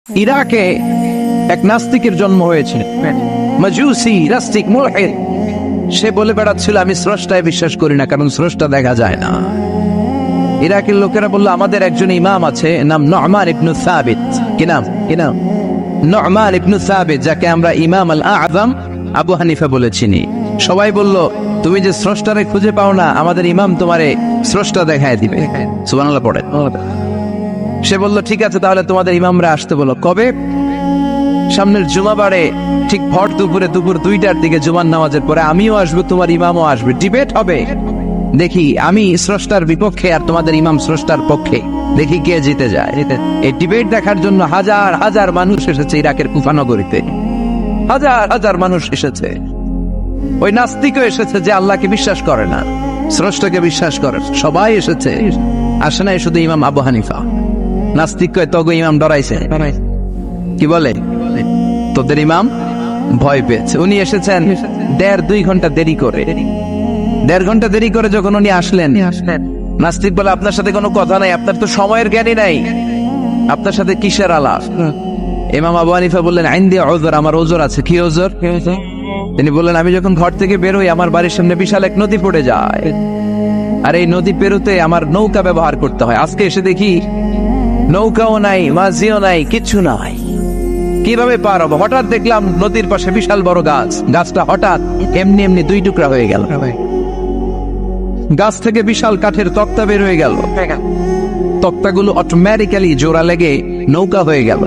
ইরাকে এক নাস্তিকের জন্ম হয়েছে, মাজুসি নাস্তিক মুলহিদ। সে বলে বেড়াচ্ছিল আমি স্রষ্টায় বিশ্বাস করি না, কারণ স্রষ্টা দেখা যায় না। ইরাকের লোকেরা বলল আমাদের একজন ইমাম আছে, নাম নু'মান ইবনে সাবিত। কি নাম? নু'মান ইবনে সাবিত, যাকে আমরা ইমাম আল আযম আবু হানিফা বলে চিনি। সবাই বলল তুমি যে স্রষ্টারে খুঁজে পাও না, আমাদের ইমাম তোমারে স্রষ্টা দেখায় দিবে। সুবহানাল্লাহ পড়ে। সে বলল ঠিক আছে, তাহলে তোমাদের ইমামরা আসতে বলো। কবে? সামনের জুমাবারে ঠিক ভর দুপুরে, দুপুর 2টার দিকে জুমার নামাজের পরে আমিও আসবো, তোমার ইমামও আসবে, ডিবেট হবে। দেখি আমি স্রষ্টার বিপক্ষে আর তোমাদের ইমাম স্রষ্টার পক্ষে, দেখি কে জিতে যায়। এই ডিবেট দেখার জন্য হাজার হাজার মানুষ এসেছে ইরাকের কুফা নগরীতে, হাজার হাজার মানুষ এসেছে। ওই নাস্তিকও এসেছে যে আল্লাহকে বিশ্বাস করে না, স্রষ্টাকে বিশ্বাস করে, সবাই এসেছে। আসে নাই শুধু ইমাম আবু হানিফা। নাস্তিক কয় তগো ইমাম ডরাইছে। কি বলে? তোদের ইমাম ভয় পেয়েছে। উনি এসেছেন 1.5-2 ঘন্টা দেরি করে। 1.5 ঘন্টা দেরি করে যখন উনি আসলেন, নাস্তিক বলে আপনার সাথে কোনো কথা নাই, আপনার তো সময়ের জ্ঞানই নাই, আপনার সাথে কিসের আলাপ? ইমাম আবু হানিফা বললেন আইন্দি ওযর, আমার ওযর আছে। কি ওযর? তিনি বললেন আমি যখন ঘর থেকে বের হই, আমার বাড়ির সামনে বিশাল এক নদী পড়ে যায়, আর এই নদী পেরোতে আমার নৌকা ব্যবহার করতে হয়। আজকে এসে দেখি নৌকাও নাই, মাঝিও নাই, কিচ্ছু নাই, কিভাবে পার হবো? হঠাৎ দেখলাম নদীর পাশে বিশাল বড় গাছ, গাছটা হঠাৎ এমনি এমনি 2 টুকরা হয়ে গেল। গাছ থেকে বিশাল কাঠের তক্তা বের হয়ে গেল, তক্তাগুলো অটোমেটিক্যালি জোড়া লেগে নৌকা হয়ে গেল।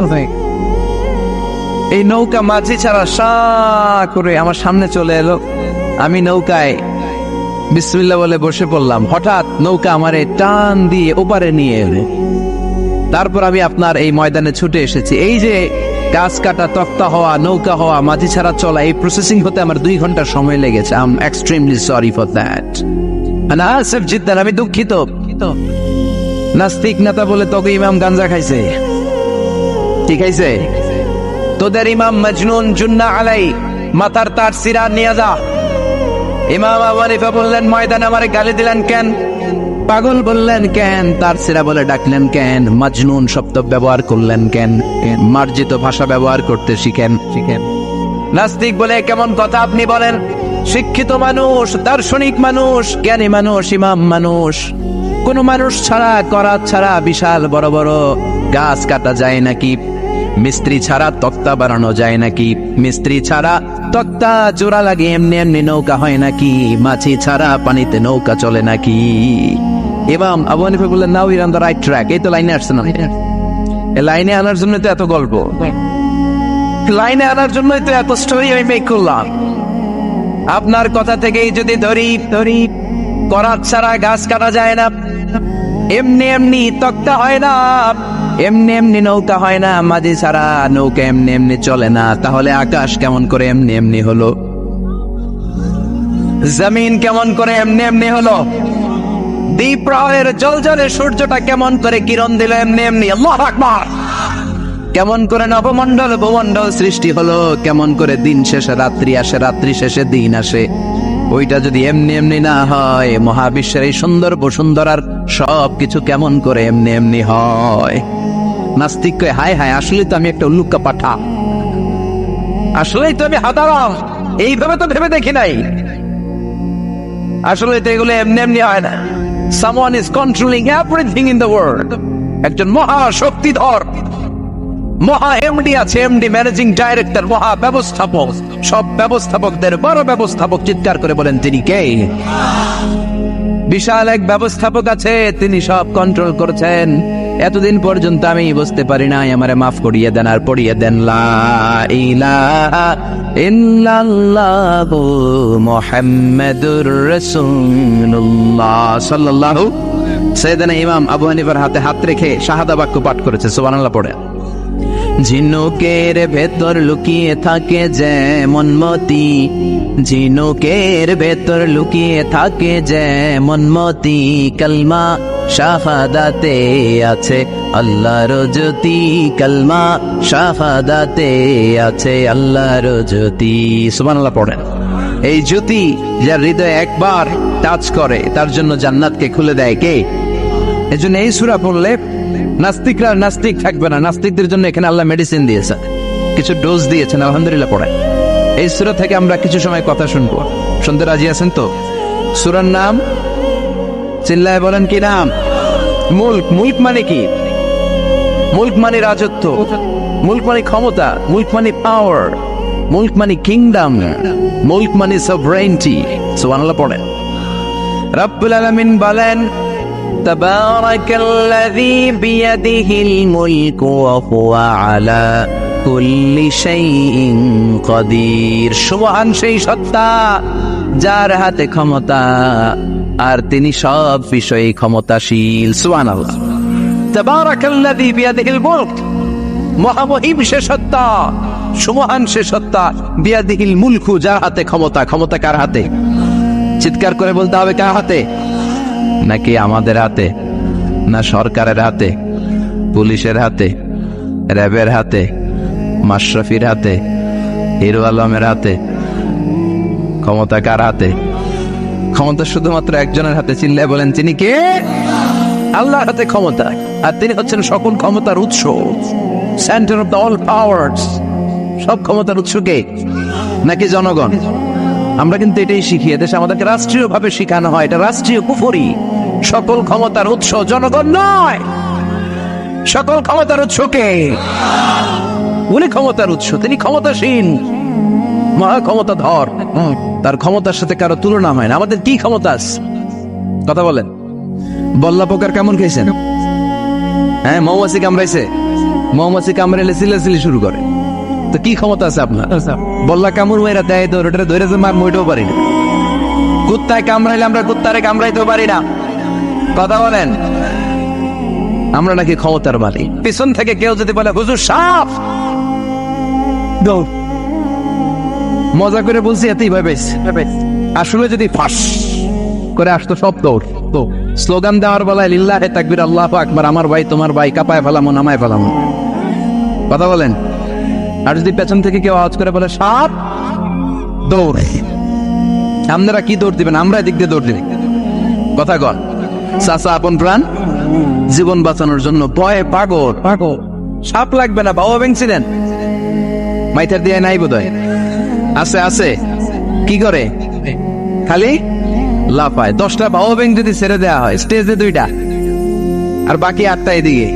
এই নৌকা মাঝি ছাড়া সা করে আমার সামনে চলে এলো। আমি নৌকায় বিসমিল্লাহ বলে বসে পড়লাম। হঠাৎ নৌকা আমারে টান দিয়ে ওপারে নিয়ে এলো। তারপর আমি আপনার এই ময়দানে ছুটে এসেছি। এই যে গাছ কাটা, তক্তা হওয়া, নৌকা হওয়া, মাঝি ছাড়া চলা, এই প্রসেসিং হতে আমার 2 ঘন্টা সময় লেগেছে। I am extremely sorry for that. Asif Ziddan, আমি দুঃখিত। নাস্তিক নেতা বলে তোকে ইমাম গাঞ্জা খাইছে। ঠিক আছে, তোদের ইমাম মজনুন, জুন্না আলাই, মাথার তার সিরা নিয়ে যা। ইমাম আবু হানিফা বললেন ময়দানে আমারে গালি দিলেন কেন? পাগল বললেন কেন? তার সিরা বলে ডাকলেন কেন? মজনুন শব্দ ব্যবহার করলেন কেন? মার্জিত ভাষা ব্যবহার করতে শিখেন। নাস্তিক বলে কেমন কথা আপনি বলেন? শিক্ষিত মানুষ, দার্শনিক মানুষ, জ্ঞানী মানুষ, ইমাম মানুষ, কোন মানুষ ছাড়া, করাত ছাড়া বিশাল বড় বড় গাছ কাটা যায় নাকি? মিস্ত্রি ছাড়া তক্তা বানানো যায় নাকি? মিস্ত্রি ছাড়া তক্তা জোড়া লাগে এমনি এমনি নৌকা হয় নাকি? মাছি ছাড়া পানিতে নৌকা চলে নাকি? ইমাম আবু হানিফা বললেন now you on the right track. এই তো লাইনে আসছে না, এই লাইনে আনার জন্য তো এত গল্প, লাইনে আনার জন্যই তো এত স্টোরি আমি মেক করলাম। আপনার কথা থেকেই যদি ধরি করাত ছাড়া গাছ কাটা যায় না, এমনি এমনি তক্তা হয় না, এমনি এমনি নৌকা হয় না, মাঝি ছাড়া নৌকা এমনি এমনি চলে না, তাহলে আকাশ কেমন করে এমনি এমনি হলো? জমিন কেমন করে এমনি এমনি হলো? দ্বীপ প্রহরের জলজলে সূর্যটা কেমন করে কিরণ দিল এমনি এমনি? আল্লাহু আকবার! কেমন করে নবমণ্ডল ভূমণ্ডল সৃষ্টি হলো? কেমন করে দিন শেষে রাত্রি আসে, রাত্রি শেষে দিন আসে? ওইটা যদি এমনি এমনি না হয়, মহাবিশ্বের এই সুন্দর বসুন্ধরার সব কিছু কেমন করে এমনি এমনি হয়? নাস্তিক কয় হায় হায়, আসলে তো আমি একটা উল্লুক্কা পাঠা, আসলেই তো আমি হাদারাম, এইভাবে তো ভেবে দেখি নাই। আসলে তো এগুলো এমনি এমনি হয় না। Someone is controlling everything in the world. একজন মহা শক্তিধর মহা এমডি আছে, এমডি ম্যানেজিং ডাইরেক্টর, মহা ব্যবস্থাপক, সব ব্যবস্থাপকদের বড় ব্যবস্থাপক। চিৎকার করে বলেন তিনি কে? বিশাল এক ব্যবস্থাপক আছে, তিনি সব কন্ট্রোল করছেন। এতদিন পর্যন্ত আমি বুঝতে পারি নাই, আমারে মাফ করিয়ে দেন আর পড়িয়ে দেন লা ইলাহা ইল্লাল্লাহু মুহাম্মাদুর রাসূলুল্লাহ সাল্লাল্লাহু। সাইয়েদনা ইমাম আবু হানিফার হাতে হাত রেখে শাহাদা বাক্য পাঠ করেছে। সুবহানাল্লাহ পড়ে। ঝিনুকের ভেতর লুকিয়ে থাকে যেমন মতি, ঝিনুকের ভেতর লুকিয়ে থাকে যেমন মতি, কালমা শাহাদাতে আছে আল্লাহর জ্যোতি, কালমা শাহাদাতে আছে আল্লাহর জ্যোতি। সুবহানাল্লাহ পড়েন। এই জ্যোতি যার হৃদয়ে একবার টাচ করে, তার জন্য জান্নাতকে খুলে দেয় কে? এজন্য এই সূরা পড়লে নাস্তিকরা নাস্তিক থাকবে না। নাস্তিকদের জন্য এখানে আল্লাহ মেডিসিন দিয়েছেন, কিছু ডোজ দিয়েছেন। আলহামদুলিল্লাহ পড়েন। এই সূরা থেকে আমরা কিছু সময় কথা শুনবো। শুনতে রাজি আছেন তো? সূরার নাম চিল্লায় বলেন কি নাম? মুলক। মুলক মানে কি? মুলক মানে রাজত্ব, মুলক মানে ক্ষমতা, মুলক মানে পাওয়ার, মুলক মানে কিংডম, মুলক মানে সভরেইনটি। সুবহানাল্লাহ পড়েন। রব্বুল আলামিন বলেন তাবারাকাল্লাযী বিয়াদিহিল মুলকু ওয়া হুয়া আলা কুল্লি শাইইন কাদির। সুবহান সেই সত্তা যার হাতে ক্ষমতা আর তিনি সব বিষয়ে ক্ষমতাশীল। সুবহানাল্লাহ। তাবারাকাল্লাযী বিয়াদিহিল মুলক, মহামহিম সে সত্তা, সুমহান সে সত্তা, বিয়াদিহিল মুলকু যার হাতে ক্ষমতা। ক্ষমতা কার হাতে? চিৎকার করে বলতে হবে কার হাতে? নাকি আমাদের হাতে? না সরকারের হাতে, পুলিশের হাতে, র্যাবের হাতে, মাশরাফির হাতে, হিরো আলমের হাতে? ক্ষমতা কার হাতে? ক্ষমতা শুধুমাত্র একজনের হাতে। চিল্লায় বলেন তিনি কে? আল্লাহর হাতে ক্ষমতা, আর তিনি হচ্ছেন সকল ক্ষমতার উৎস, centre of the all powers. সব ক্ষমতার উৎস কে? নাকি জনগণ? আমরা কিন্তু এটাই শিখি, এদেশে আমাদেরকে রাষ্ট্রীয় ভাবে শিখানো হয়, এটা রাষ্ট্রীয় কুফরি। সকল ক্ষমতার উৎস জনগণ নয়, সকল ক্ষমতার উৎস কে? উনি ক্ষমতার উৎস, তিনি ক্ষমতাসীন, মহা ক্ষমতাধর। তার ক্ষমতার সাথে কারো তুলনা হয় না। আমাদের কি ক্ষমতা আছে? কথা বলেন। বল্লা পোকার কেমন খেয়েছেন? হ্যাঁ, মৌমাছি কামড়াইছে, মৌমাছি কামড়াইলে চিল্লাচিল্লি শুরু করে। তো কি ক্ষমতা আছে আপনার? বল্লা কামড় মেয়েরা দেয় তো ওটা ধরে মার মইটাও পারি না। কুত্তায় কামড়াইলে আমরা কুত্তারে কামড়াইতেও পারি না। কথা বলেন। আমরা নাকি ক্ষমতার মালিক। পিছন থেকে কেউ যদি বলে হুজুর সাপ, মজা করে বলছি, এতেই ভাবে আসলে যদি ফাঁস করে আসতো সব দৌড়। তো স্লোগান দেওয়ার বেলায় লিল্লাহে তাকবীর, আল্লাহু আকবার, আমার ভাই তোমার ভাই, কাপায় ফেলামো নামায় ফেলামো। কথা বলেন। আর যদি পেছন থেকে কেউ আওয়াজ করে বলে সাপ, দৌড়। আপনারা কি দৌড় দিবেন? আমরা এদিক দিয়ে দৌড় দিবেন। কথা কন। চাচা আপন প্রাণ জীবন বাঁচানোর জন্য ভয়ে পাগল। সাপ লাগবে না, বাবা ভেঙছিলেন মাইথার দিয়ে নাই বোধহয়। আছে আছে, কি করে? খালি লাফায়। 10টা বাবা ব্যাং যদি ছেড়ে দেওয়া হয় স্টেজে 2টা আর বাকি 8টা এদিকে,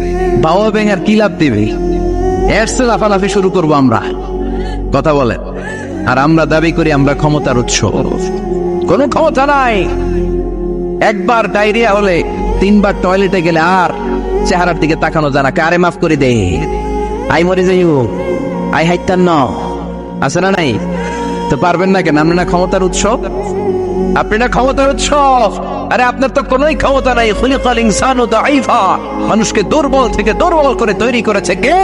বাবা ব্যাং আর কি লাভ দিবে? এর চেয়ে লাফালাফি শুরু করবো আমরা। কথা বলে। আর আমরা দাবি করি আমরা ক্ষমতার উৎস। কোনো ক্ষমতা নাই। একবার ডায়রিয়া হলে 3বার টয়লেটে গেলে আর চেহারার দিকে তাকানো যায় না। কারে মাফ করে দে, আই মরে যাইব, আই হাইতান ন, আছে না নাই? তো পারবেন না কেন? আপনি না ক্ষমতার উৎস, আপনি না ক্ষমতার উৎস। আরে আপনার তো কোনোই ক্ষমতা নাই। খুলিকাল ইনসানু দাঈফা, মানুষকে দুর্বল থেকে দুর্বল করে তৈরি করেছে কে?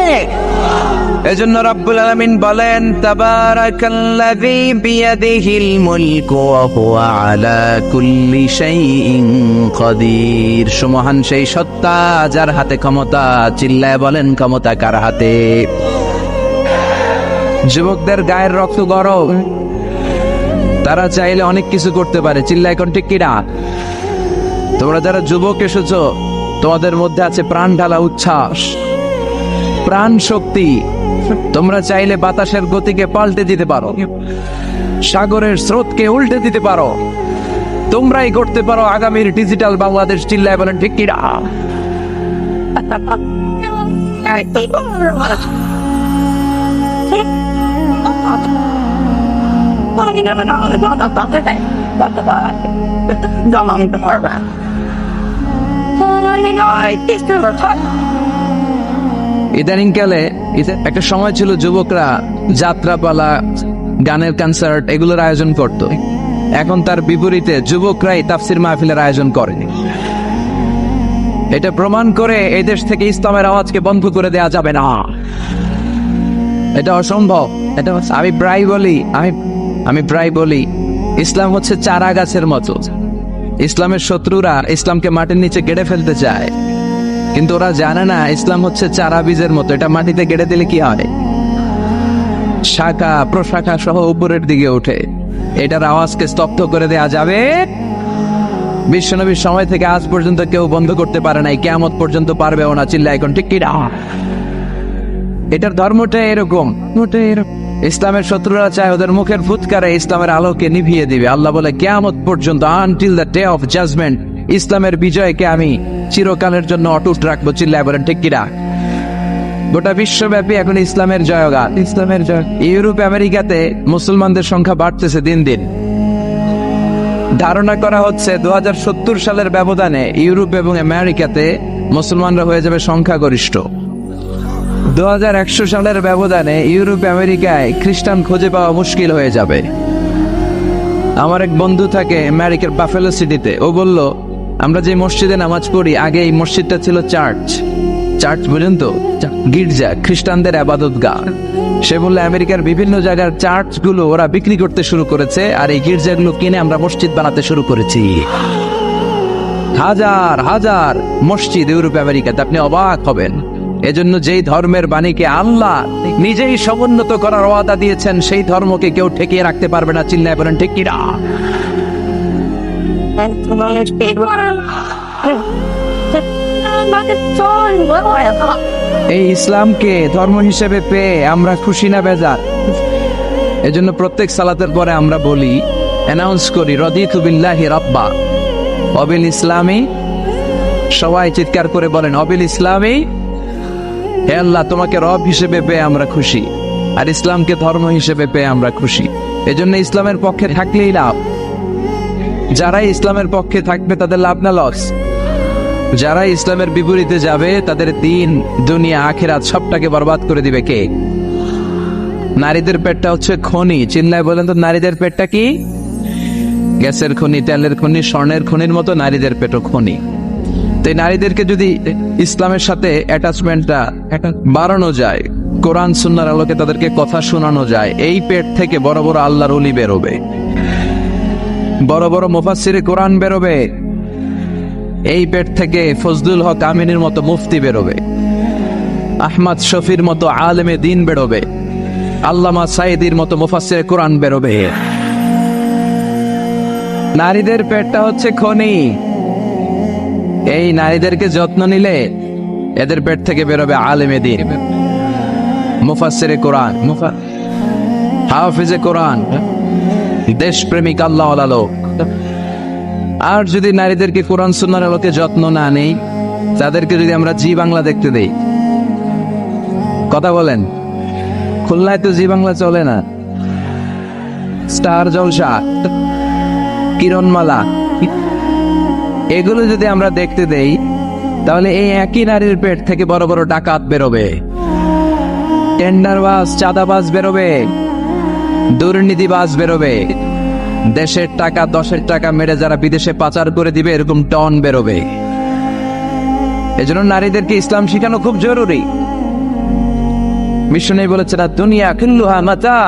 এজন্য রব্বুল আলামিন বলেন তাবারাকাল্লাযী বিয়াদিহিল মুলকু ওয়া হুয়া আলা কুল্লি শাইইন কাদির। সুমহান সেই সত্তা যার হাতে ক্ষমতা। চিল্লায় বলেন ক্ষমতা কার হাতে? যুবকদের গায়ের রক্ত গরম, তারা চাইলে অনেক কিছু করতে পারে। চিল্লায় কোন ঠিক কিনা? তোমরা যারা যুবক এসেছো, তোমাদের মধ্যে আছে প্রাণ ঢালা উচ্ছ্বাস, প্রাণ শক্তি। তোমরা চাইলে বাতাসের গতিকে পাল্টে দিতে পারো, সাগরের স্রোতকে উল্টে দিতে পারো। তোমরাই করতে পারো আগামীর ডিজিটাল বাংলাদেশ। চিল্লায় বলেন ঠিক কিনা? ইদানিং কালে একটা সময় ছিল যুবকরা যাত্রাপালা, গানের কনসার্ট এগুলোর আয়োজন করত। এখন তার বিপরীতে যুবকরাই তাফসির মাহফিলের আয়োজন করে। এটা প্রমাণ করে এই দেশ থেকে ইসলামের আওয়াজকে বন্ধ করে দেওয়া যাবে না। এটা অসম্ভব। এটা আমি প্রায় বলি ইসলাম হচ্ছে চারা গাছের মতো। ইসলামের শত্রুরা ইসলামকে মাটির নিচে গেড়ে ফেলতে চায়, কিন্তু ওরা জানে না ইসলাম হচ্ছে চারা বীজের মতো। এটা মাটিতে গেড়ে দিলে কি হয়? শাখা প্রশাখা সহ উপরের দিকে ওঠে। এটার আওয়াজকে স্তব্ধ করে দেয়া যাবে বিশ্বনবীর সময় থেকে আজ পর্যন্ত কেউ বন্ধ করতে পারে নাই, কিয়ামত পর্যন্ত পারবেও না। চিল্লা এখন ঠিক কি না? এটার ধর্মটা এরকম। ইসলামের শত্রুরা চায় ওদের মুখের ফুৎকারে ইসলামের আলোকে নিভিয়ে দিবে। আল্লাহ বলে কিয়ামত পর্যন্ত, until the day of judgement, ইসলামের বিজয়কে আমি চিরকালের জন্য অটুট রাখবো। চিল্লায় বলেন ঠিক কিনা? গোটা বিশ্বব্যাপী এখন ইসলামের জয়গান, ইসলামের জয়। ইউরোপ আমেরিকাতে মুসলমানদের সংখ্যা বাড়তেছে দিন দিন। ধারণা করা হচ্ছে 2070 সালের ব্যবধানে ইউরোপ এবং আমেরিকাতে মুসলমানরা হয়ে যাবে সংখ্যাগরিষ্ঠ। 2100 সালের ব্যবধানে ইউরোপ আমেরিকায় খ্রিস্টান খুঁজে পাওয়া মুশকিল হয়ে যাবে। আমার এক বন্ধু থাকে আমেরিকার বাফেলো সিটিতে। ও বলল, আমরা যে মসজিদে নামাজ পড়ি, আগে এই মসজিদটা ছিল চার্চ। চার্চ বুঝেন তো? গির্জা, খ্রিস্টানদের আবাদতগাহ। সে বললে আমেরিকার বিভিন্ন জায়গার চার্চগুলো ওরা বিক্রি করতে শুরু করেছে, আর এই গির্জাগুলো কিনে আমরা মসজিদ বানাতে শুরু করেছি। হাজার হাজার মসজিদ ইউরোপ আমেরিকাতে, আপনি অবাক হবেন। এজন্য যেই ধর্মের বাণীকে আল্লাহ নিজেই সমুন্নত করার ওয়াদা দিয়েছেন, সেই ধর্মকে কেউ ঠেকিয়ে রাখতে পারবে না। চিল্লায় বলেন ঠিক কিনা? এই ইসলামকে ধর্ম হিসেবে পেয়ে আমরা খুশি না বেজার? এজন্য প্রত্যেক সালাতের পরে আমরা বলি, অ্যানাউন্স করি, রাদিতু বিল্লাহি রাব্বা ওয়াবিল ইসলামি। সবাই চিৎকার করে বলেন, ওয়াবিল ইসলামি, হে আল্লাহ তোমাকে রব হিসেবে পেয়ে আমরা খুশি, আর ইসলামকে ধর্ম হিসেবে পেয়ে আমরা খুশি। এজন্য ইসলামের পক্ষে থাকলেই লাভ। যারা ইসলামের পক্ষে থাকবে তাদের লাভ না লস? যারা ইসলামের বিপরীতে যাবে তাদের দিন, দুনিয়া, আখিরাত সবটাকে বরবাদ করে দিবে কে? নারীদের পেটটা হচ্ছে খনি। চিল্লায় বলেন তো, নারীদের পেটটা কি? গ্যাসের খনি, তেলের খনি, স্বর্ণের খনির মতো নারীদের পেটও খনি। তাই নারীদেরকে যদি ইসলামের সাথে অ্যাটাচমেন্টটা বাড়ানো যায়, কোরআন সুন্নাহর আলোকে তাদেরকে কথা শোনানো যায়, এই পেট থেকে বড় বড় আল্লাহর ওলি বেরোবে, বড় বড় মুফাসসিরে কোরআন বেরোবে। এই পেট থেকে ফজলুল হক আমিনের মতো মুফতি বেরোবে, আহমদ শফির মতো আলেমে দ্বীন বেরোবে, আল্লামা সাইদির মতো মুফাসসিরে কোরআন বেরোবে। নারীদের পেটটা হচ্ছে খনি। এই নারীদেরকে যত্ন নিলে এদের পেট থেকে বেরোবে আলেমে দ্বীন, মুফাসসিরে কোরআন, হাফিজে কোরআন, দেশপ্রেমিক আল্লাহওয়ালা লোক। আর যদি নারীদেরকে কোরআন সুন্নাহর আলোকে যত্ন না নেই, তাদেরকে যদি আমরা জি বাংলা দেখতে দেই, কথা বলেন, খুলনায় তো জি বাংলা চলে না, স্টার জলসা, কিরণমালা, এগুলো যদি আমরা দেখতে দেই, তাহলে এই একই নারীর পেট থেকে বড় বড় ডাকাত বেরোবে, টেন্ডারবাজ, চাঁদাবাজ বেরোবে, দুর্নীতিবাজ বেরোবে, দেশের টাকা, 10-এর টাকা মেরে যারা বিদেশে পাচার করে দিবে, এরকম টন বেরোবে। এজন্য নারীদেরকে ইসলাম শিখানো খুব জরুরি। বিষ্ণু বলেছেন, দুনিয়া কুল্লুহা মাতা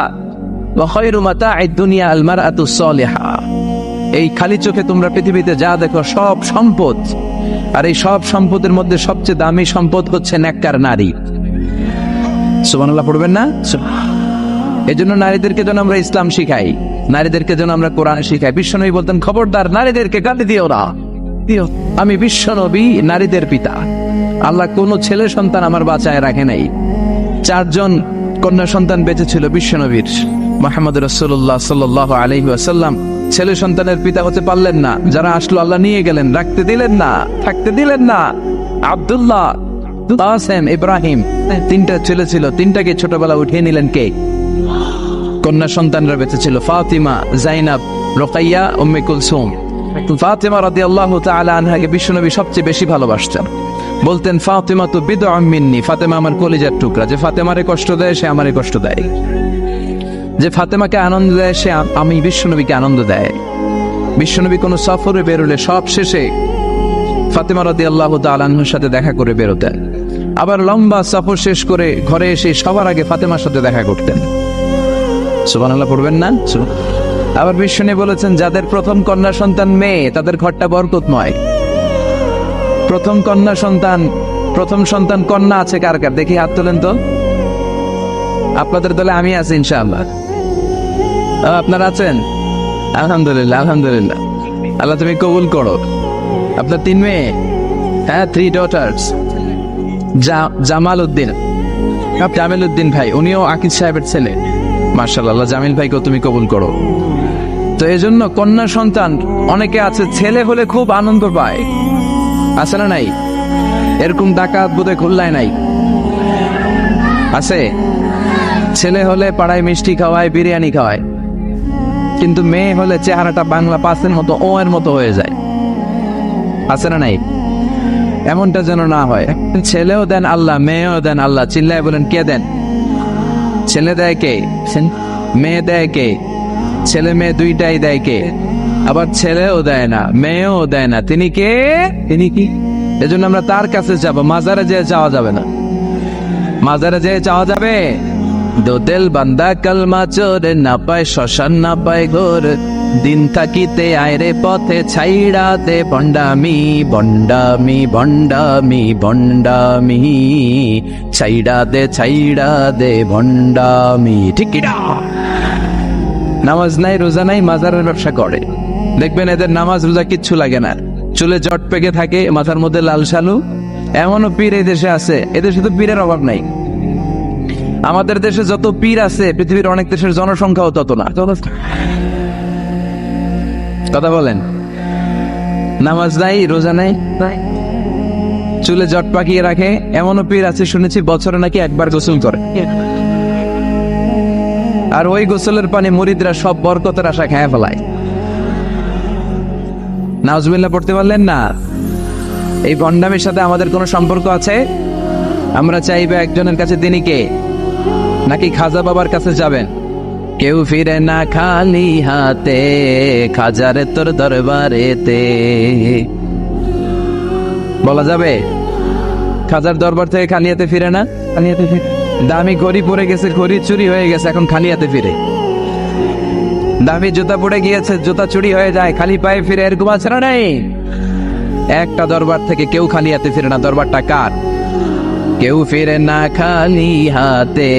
ওয়া খায়রু মাতা'আদ দুনিয়া আল মারআতু সালিহা। এই খালি চোখে তোমরা পৃথিবীতে যা দেখো সব সম্পদ, আর এই সব সম্পদের মধ্যে সবচেয়ে দামি সম্পদ হচ্ছে নেককার নারী। সুবহানাল্লাহ পড়বেন না? এজন্য নারীদেরকে যেন আমরা ইসলাম শিখাই, নারীদেরকে যেন আমরা কোরআন শিখাই। বিশ্বনবী বলতেন, খবরদার নারীদেরকে গালি দিও না, আমি বিশ্বনবী নারীদের পিতা। আল্লাহ কোন ছেলে সন্তান আমার বাঁচায় রাখে নাই। 4 জন কন্যা সন্তান বেঁচে ছিল বিশ্বনবীর। মুহাম্মদ রাসূলুল্লাহ সাল্লাল্লাহু আলাইহি ওয়াসাল্লাম ছেলে সন্তানের পিতা হতে পারলেন না। যারা আসলো আল্লাহ নিয়ে গেলেন, রাখতে দিলেন না, থাকতে দিলেন না। আব্দুল্লাহ, কাসেম, ইব্রাহিম, 3টা ছেলে ছিল, 3টাকে ছোটবেলা উঠিয়ে নিলেন কে? কন্যা সন্তানরা বেঁচে ছিল, ফাতিমা, জাইনাব, রুকাইয়া, উম্মে কুলসুম। ফাতিমা রাদিয়াল্লাহু তাআলা আনহাকে বিশ্বনবী সবচেয়ে বেশি ভালোবাসতেন। বলতেন, ফাতিমা তো বিদআম মিন্নি, ফাতেমা আমার কলিজার টুকরা। যে ফাতেমারে কষ্ট দেয় সে আমারে কষ্ট দেয়, যে ফাতেমাকে আনন্দ দেয় সে আমি বিশ্বনবীকে আনন্দ দেয়। বিশ্বনবী কোনো সফরে বেরোলে সব শেষে ফাতেমা রাদিয়াল্লাহু তাআলা আনহার সাথে দেখা করে বেরোতেন। আবার লম্বা সফর শেষ করে ঘরে এসে সবার আগে ফাতেমার সাথে দেখা করতেন। সুবহানাল্লাহ পড়বেন না? আবার বিশ্বনবী বলেছেন, যাদের প্রথম কন্যা সন্তান মেয়ে তাদের ঘরটা বরকতময়। প্রথম সন্তান কন্যা আছে কার কার? দেখি হাত তোলেন তো। আপনাদের দলে আমি আছি ইনশাআল্লাহ। আপনারা আছেন? আলহামদুলিল্লাহ, আলহামদুলিল্লাহ। আল্লাহ তুমি কবুল করো। আপনার 3 মেয়ে, হ্যাঁ 3 ডটার্স। জামাল উদ্দিন ভাই, উনিও আকিদ সাহেবের ছেলে। মাশাআল্লাহ, জামিল ভাইকেও তুমি কবুল করো। তো এই জন্য কন্যা সন্তান অনেকে আছে, ছেলে হলে খুব আনন্দ পায়, আছে না নাই? এরকম ডাকাত বোধহয় খুলনায় নাই, আছে? ছেলে হলে পাড়ায় মিষ্টি খাওয়ায়, বিরিয়ানি খাওয়ায়, কিন্তু মেয়ে হলে চেহারাটা বাংলা পাঁচের মতো, ও এর মতো হয়ে যায়, আছে না নাই? এমনটা যেন না হয়। ছেলেও দেন আল্লাহ, মেয়েও দেন আল্লাহ। চিল্লায় বলেন, কে দেন? ছেলে দেয় কে? মেয়ে দেয় কে? ছেলে মেয়ে দুইটাই দেয় কে? আবার ছেলেও দেয় না, মেয়েও দেয় না, তিনি কে? তিনি কি? এজন্য আমরা তার কাছে যাব, মাজারে যেয়ে যাওয়া যাবে না। মাজারে যেয়ে যাওয়া যাবে? দোদেল বান্দা কালমা চোরে, না পায় শ্মশান না পায় ঘোর, দিন থাকিতে আয়রে পথে ছাইড়া দে বন্ডামি, বন্ডামি বন্ডামি বন্ডামি, ছাইড়া দে বন্ডামি। ঠিক না? নামাজ নাই, রোজা নাই, মাজারের ব্যবসা করে। দেখবেন এদের নামাজ রোজা কিচ্ছু লাগে না, চুলে জট পেকে থাকে, মাথার মধ্যে লাল শালু। এমনও পীর এই দেশে আছে, এদেশে তো পীরের অভাব নাই। আমাদের দেশে যত পীর আছে, পৃথিবীর অনেক দেশের জনসংখ্যাও তত না। কথা বলেন, নামাজ নাই, রোজা নাই, চুলে জট পাকিয়ে রাখে। এমনও পীর আছে শুনেছি বছরে নাকি একবার গোসল করে, আর ওই গোসলের পানি মুরিদরা সব বরকতের আশা খেয়ে ফেলায়। নাউজুবিল্লাহ পড়তে পারলেন না? এই ভণ্ডামির সাথে আমাদের কোনো সম্পর্ক আছে? আমরা চাইবে একজনের কাছে, তিনি কে? নাকি খাজা বাবার কাছে যাবেন? কেউ ফিরে না খালি হাতে, খাজারে তোর দরবারেতে। বলা যাবে খাজার দরবার থেকে খালি হাতে ফিরে না? খালি হাতে ফিরে, দামি ঘড়ি পরে গেছে, ঘড়ি চুরি হয়ে গেছে, এখন খালি হাতে ফিরে। দামি জুতা পড়ে গিয়েছে, জুতা চুরি হয়ে যায়, খালি পায়ে ফিরে। এরকম আছে না নাই? একটা দরবার থেকে কেউ খালি হাতে ফিরে না। দরবারটা কার? কেউ ফিরে না খালি হাতে,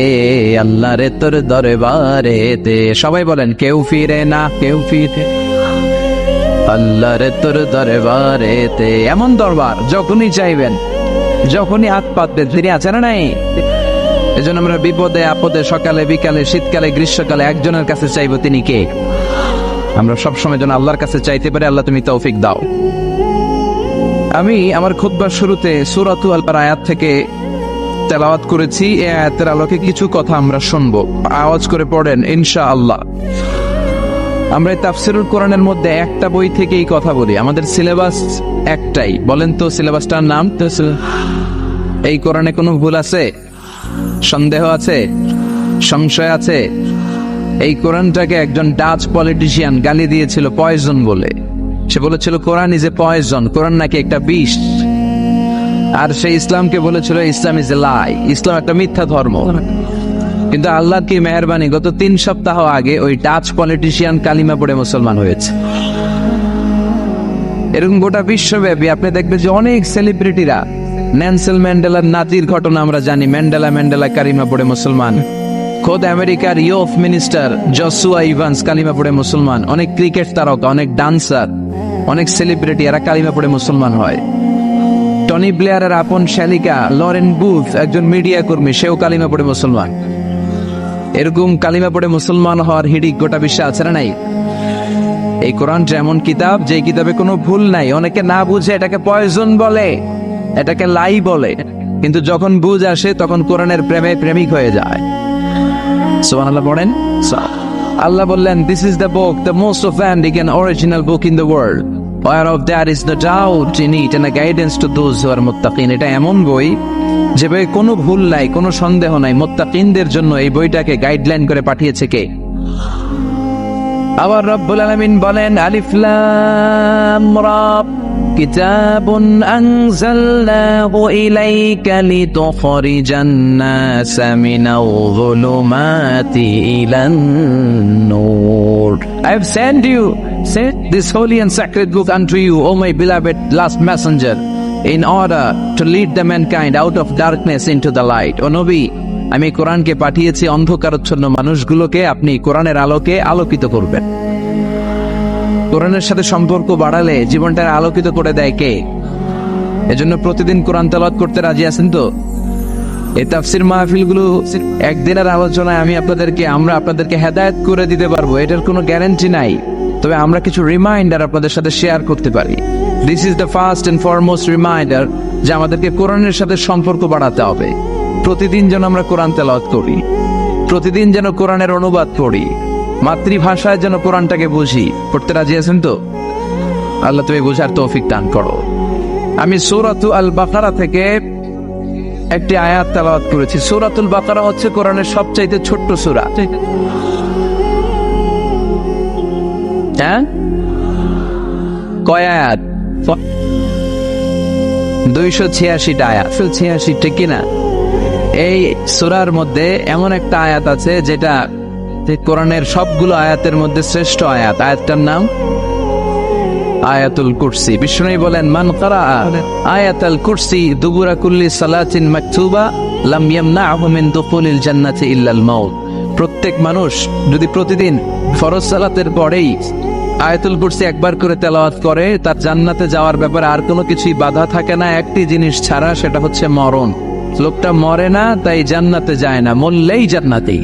আল্লাহ রে তোর দরবারেতে। সবাই বলেন, কেউ ফিরে না, কেউ ফিরে, আল্লাহ রে তোর দরবারেতে। এমন দরবার যখনই চাইবেন, যখনই হাত পাতবেন, ফিরে আছে না নাই? এজন্য আমরা বিপদে আপদে, সকালে বিকালে, শীতকালে গ্রীষ্মকালে একজনের কাছে চাইবো, তিনি কে? আমরা সবসময় যেন আল্লাহর কাছে চাইতে পারি। আল্লাহ তুমি তৌফিক দাও। আমি আমার খুতবার শুরুতে সূরাতুল আল আয়াত থেকে তেলাওয়াত করেছি। এই আয়াতের আলোকে কিছু কথা আমরা শুনবো, আওয়াজ করে পড়েন ইনশাআল্লাহ। আমরা তাফসীরুল কোরআনের মধ্যে একটা বই থেকেই কথা বলি, আমাদের সিলেবাস একটাই। বলেন তো সিলেবাসটার নাম? এই কোরআনে কোনো ভুল আছে? সন্দেহ আছে? সংশয় আছে? এই কোরআনটাকে একজন ডাচ পলিটিশিয়ান গালি দিয়েছিল পয়জন বলে। সে বলেছিল কোরআন ইজ এ পয়জন, কোরআন নাকি একটা বিষ। আর সে ইসলামকে বলেছিল ইসলাম ইজ এ লাই, ইসলাম একটা মিথ্যা ধর্ম। কিন্তু আল্লাহ কি মেহেরবানি, গত 3 সপ্তাহ আগে ওই ডাচ পলিটিশিয়ান কালিমা পড়ে মুসলমান হয়েছে। এরকম গোটা বিশ্বব্যাপী আপনি দেখবেন যে অনেক সেলিব্রিটিরা, নেলসন ম্যান্ডেলার নাতির ঘটনা আমরা জানি, ম্যান্ডেলা কালিমা পড়ে মুসলমান। খোদ আমেরিকার ইউথ মিনিস্টার জসুয়া ইভান্স কালিমা পড়ে মুসলমান। অনেক ক্রিকেট তারকা, অনেক ডান্সার, অনেক সেলিব্রিটি এরা কালিমা পড়ে মুসলমান হয়। টনি ব্লেয়ারের আপন শালিকা লরেন বুথ, একজন মিডিয়া কর্মী, সেও কালিমা পড়ে মুসলমান। এরকম কালিমা পড়ে মুসলমান হওয়ার হিড়িক গোটা বিশ্বে আছে না নাই? এই কোরআনটা এমন কিতাব, যে কিতাবে কোনো ভুল নাই। অনেকে না বুঝে এটাকে পয়জন বলে, এটাকে লাই বলে, কিন্তু যখন বুঝ আসে তখন কোরআনের প্রেমে প্রেমিক হয়ে যায়। সুবহানাল্লাহ পড়েন। আল্লাহ বললেন, this is the book, the most authentic and original book in the world, whereof there is no doubt in it and a guidance to those who are muttaqin। এটা এমন বই যে বই কোনো ভুল নাই, কোনো সন্দেহ নাই। মুত্তাকিনদের জন্য এই বইটাকে গাইডলাইন করে পাঠিয়েছে কে? আবার রব্বুল আলামিন বলেন, আলিফ লাম রা, কিতাবুন আনজালনাহু ইলাইকা লিতুখরিজান নাসা মিনাল যুলুমাতি ইলান নূর। I have sent this holy and sacred book unto you, O my beloved last messenger, in order to lead the mankind out of darkness into the light. ও নবী, আমি কোরআনকে পাঠিয়েছি অন্ধকারাচ্ছন্ন মানুষগুলোকে আপনি কোরআনের আলোকে আলোকিত করবেন। কোরআনের সাথে সম্পর্ক বাড়ালে জীবনটা আলোকিত করে দেয় কে? এজন্য প্রতিদিন কোরআন তেলাওয়াত করতে রাজি আছেন তো? এই তাফসির মাহফিলগুলো একদিনের আলোচনায় আমরা আপনাদেরকে হেদায়েত করে দিতে পারবো, এটার কোনো গ্যারান্টি নাই। তবে আমরা কিছু রিমাইন্ডার আপনাদের সাথে শেয়ার করতে পারি। This is the first and foremost reminder যে আমাদেরকে কোরআনের সাথে সম্পর্ক বাড়াতে হবে। প্রতিদিন যেন আমরা কোরআন তেলাওয়াত করি, প্রতিদিন যেন কোরআনের অনুবাদ পড়ি, মাতৃভাষায় যেন কোরআনটাকে বুঝি। পড়তে রাজি আছেন তো? আল্লাহ তুমি বুঝার তৌফিক দান করো। আমি সূরাতুল আল বাকারা থেকে একটি আয়াত তেলাওয়াত করেছি। সূরাতুল বাকারা হচ্ছে কোরআনের সবচাইতে ছোট্ট সূরা। হ্যাঁ, কয় আয়াত? 286টা আয়াত। 86 ঠিক কিনা? এই সূরার মধ্যে এমন একটা আয়াত আছে যেটা কোরআনের সবগুলো আয়াতের মধ্যে শ্রেষ্ঠ আয়াত। আয়াতটার নাম আয়াতুল কুরসি। বিষ্ণু বলেন, মান কারা আয়াতুল কুরসি দুবুরা কুল্লি সালাতিন মাকতুবা লাম ইয়ামনাহু মিন দুখুলিল জান্নাতি ইল্লাল মাউত। প্রত্যেক মানুষ যদি প্রতিদিন ফরজ সালাতের পরেই আয়াতুল কুরসি একবার করে তেলাওয়াত করে, তার জান্নাতে যাওয়ার ব্যাপারে আর কোনো কিছুই বাধা থাকে না, একটি জিনিস ছাড়া, সেটা হচ্ছে মরণ। লোকটা মরে না, তাই জান্নাতে যায় না, মরলেই জান্নাতেই।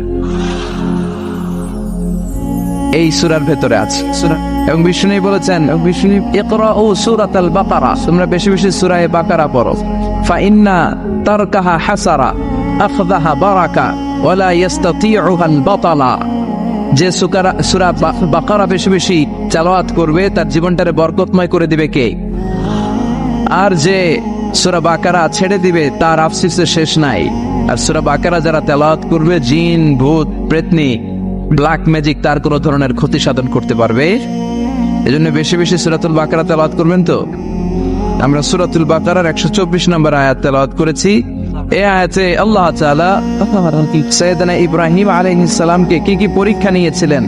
এই সূরার ভেতরে আছে। এবং বিষ্ণু বলেছেন, ইকরাউ সূরাতাল বাকারা, তোমরা বেশি বেশি সূরা বাকারা পড়ো। ফাইন্না তারকাহা হাসারা আখযাহা বারাকা ওয়ালা ইস্তাতিউহা বাতালা। যে সূরা বাকারা বেশি বেশি তেলাওয়াত করবে তার জীবনটারে বরকতময় করে দিবে কে? আর যে সূরা বাকারা ছেড়ে দিবে তার আফসোসের শেষ নাই। আর সূরা বাকারা যারা তেলাওয়াত করবে, জিন ভূত প্রেতনি ব্ল্যাক ম্যাজিক তার কোনো ধরনের ক্ষতি সাধন করতে পারবে। এজন্য বেশি বেশি সূরাতুল বাকারা তেলাওয়াত করবেন তো? আমরা সূরাতুল বাকারার 124 নম্বর আয়াত তেলাওয়াত করেছি। এই আয়াতে আল্লাহ তাআলা সাইয়েদনা ইব্রাহিম আলাইহিস সালামকে কি কি পরীক্ষা নিয়েছিলেন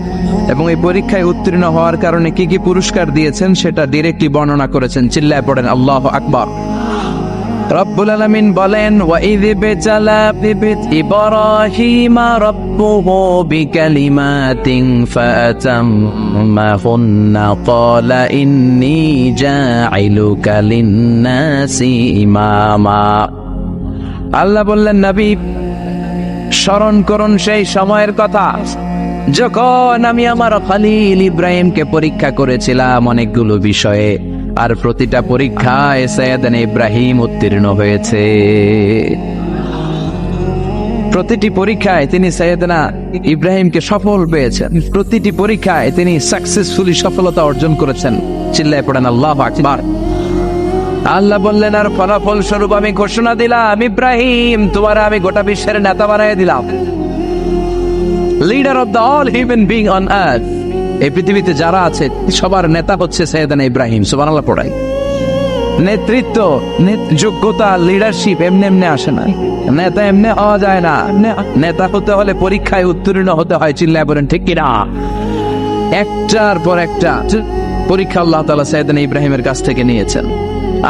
এবং এই পরীক্ষায় উত্তীর্ণ হওয়ার কারণে কি কি পুরস্কার দিয়েছেন সেটা ডিরেক্টলি বর্ণনা করেছেন। চিল্লায় পড়েন আল্লাহু আকবার। রব্বুল আলামিন বলেন, ওয়াইয বিতালা ইব্রাহিমা রাব্বুহু বিকালিমাতিন ফাতাম্মাহুন্না ক্বালা ইন্নী জাইলুকা লিন-নাসি ইমামা। আল্লাহ বললেন, নবী স্মরণ করুন সেই সময়ের কথা যখন আমি আমার খলিল ইব্রাহিমকে পরীক্ষা করেছিলাম অনেকগুলো বিষয়ে, আর প্রতিটা পরীক্ষায় সাইয়েদনা ইব্রাহিম উত্তীর্ণ হয়েছে। প্রতিটি পরীক্ষায় তিনি সাইয়েদনা ইব্রাহিমকে সফল পেয়েছেন, প্রতিটি পরীক্ষায় তিনি সাকসেসফুলি সফলতা অর্জন করেছেন। চিল্লায় পড়েন আল্লাহু আকবার। আল্লাহ বললেন, আর ফলাফল স্বরূপ আমি ঘোষণা দিলাম, ইব্রাহিম তোমার আমি গোটা বিশ্বের নেতা বানিয়ে দিলাম, leader of the all human being on earth. এই পৃথিবীতে যারা আছে সবার নেতা হচ্ছে সাইয়েদনা ইব্রাহিম। সুবহানাল্লাহ পড়াই। নেতৃত্ব, যোগ্যতা, লিডারশিপ এমনি এমনি আসে না, নেতা এমনি হওয়া যায় না। নেতা হতে হলে পরীক্ষায় উত্তীর্ণ হতে হয়। চিল্লায় বলেন ঠিক কিনা? একটার পর একটা পরীক্ষা আল্লাহ তাআলা সাইয়েদনা ইব্রাহিমের কাছ থেকে নিয়েছেন।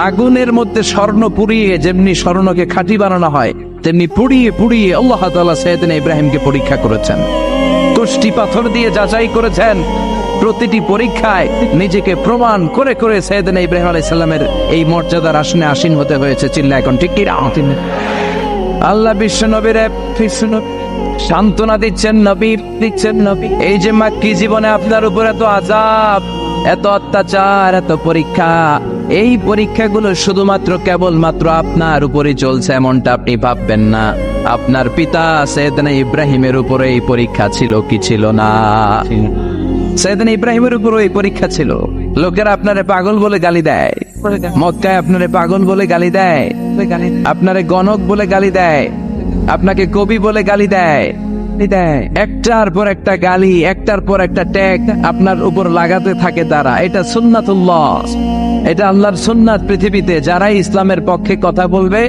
আগুনের মধ্যে স্বর্ণ পুড়িয়ে যেমনি স্বর্ণকে খাঁটি বানানো হয়, তেমনি পুড়িয়ে পুড়িয়ে আল্লাহ তাআলা সাইয়েদনা ইব্রাহিমকে পরীক্ষা করেছেন, কষ্টি পাথর দিয়ে যাচাই করেছেন। প্রতিটি পরীক্ষায় নিজেকে প্রমাণ করে করে সাইয়েদনা ইব্রাহিম আলাইহিস সালামের এই মর্যাদার আসনে আসীন হতে হয়েছে। চিল্লা এখন ঠিক কি? আল্লাহ বিশ্ব নবীরে সান্ত্বনা দিচ্ছেন, নবী দিচ্ছেন, নবী এই যে মাক্কি জীবনে আপনার উপর এত আযাব, এত অত্যাচার, এত পরীক্ষা, এই পরীক্ষাগুলো শুধুমাত্র কেবলমাত্র আপনার উপরই চলছে এমনটা আপনি ভাববেন না। আপনার পিতা সাইয়েদনা ইব্রাহিমের উপরে এই পরীক্ষা ছিল কি ছিল না? সাইয়েদনা ইব্রাহিমের উপর এই পরীক্ষা ছিল। লোকেরা আপনারে পাগল বলে গালি দেয়, মক্কায় আপনারে পাগল বলে গালি দেয়, আপনারে গণক বলে গালি দেয়, আপনাকে কবি বলে গালি দেয়। একটার পর একটা গালি, একটার পর একটা ট্যাগ আপনার উপর লাগাতে থাকে তারা। এটা সুন্নাতুল্লাহ, এটা আল্লাহর সুন্নাত। পৃথিবীতে যারাই ইসলামের পক্ষে কথা বলবে,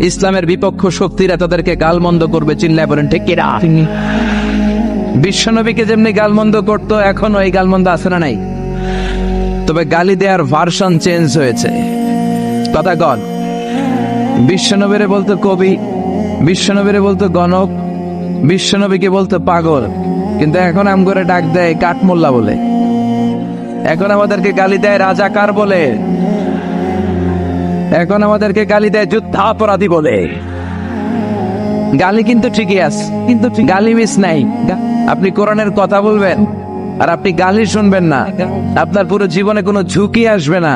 ইসলামের বিপক্ষ শক্তিরা তাদেরকে গালমন্দ করবে। চিল্লায় বলেন ঠিক কিনা? বিশ্বনবীকে যেমনি গালমন্দ করতো, এখনো এই গালমন্দ আছে না নাই? তবে গালি দেওয়ার ভার্সন চেঞ্জ হয়েছে। কথা কন। বিশ্বনবীরে বলতো কবি, বিশ্বনবীরে বলতো গণক, বিশ্বনবীকে বলতো পাগল, কিন্তু এখন আম করে ডাক দেয় কাঠমোল্লা বলে। এখন আমাদেরকে গালি দেয় রাজাকার বলে, এখন আমাদেরকে গালি দেয় যুদ্ধাপরাধী বলে। গালি কিন্তু ঠিকই আছে, কিন্তু গালি মিস নাই। আপনি কোরআনের কথা বলবেন আর আপনি গালি শুনবেন না, আপনার পুরো জীবনে কোনো ঝুঁকি আসবে না।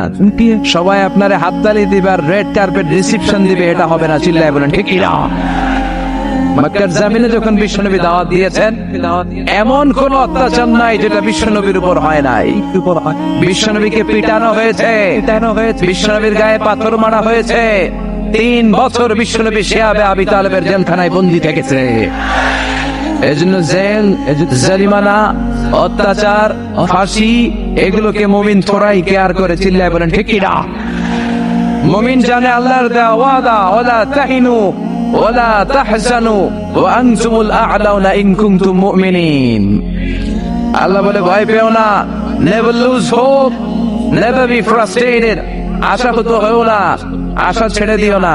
সবাই আপনারে হাততালি দিবে আর রেড কার্পেট রিসেপশন দিবে, এটা হবে না। চিল্লায় বলেন ঠিক কিনা? মক্কার জমিনে যখন বিশ্বনবী দাওয়াত দিয়েছেন, এমন কোন অত্যাচার নাই যেটা বিশ্বনবীর উপর হয় নাই। বিশ্বনবীকে পিটানো হয়েছে, বিশ্বনবীর গায়ে পাথর মারা হয়েছে। 3 বছর বিশ্বনবী শিয়াবে আবি তালেবের জেলখানায় বন্দী থেকেছে। এজন্য জেল, জরিমানা, অত্যাচার, ফাঁসি, এগুলোকে মুমিন থোড়াই কেয়ার করে। চিল্লায় বলেন ঠিক কিনা? মুমিন জানে আল্লাহর দেওয়া ওয়াদা, ওয়ালা তাহিনু ওয়ালা তাহজানু ওয়া আনতুমুল আ'লাউনা ইন কুনতুম মুমিনিন। আল্লাহ বলে ভয় পেও না, never lose hope, never be frustrated. আশাহত হও না, আশা ছেড়ে দিও না,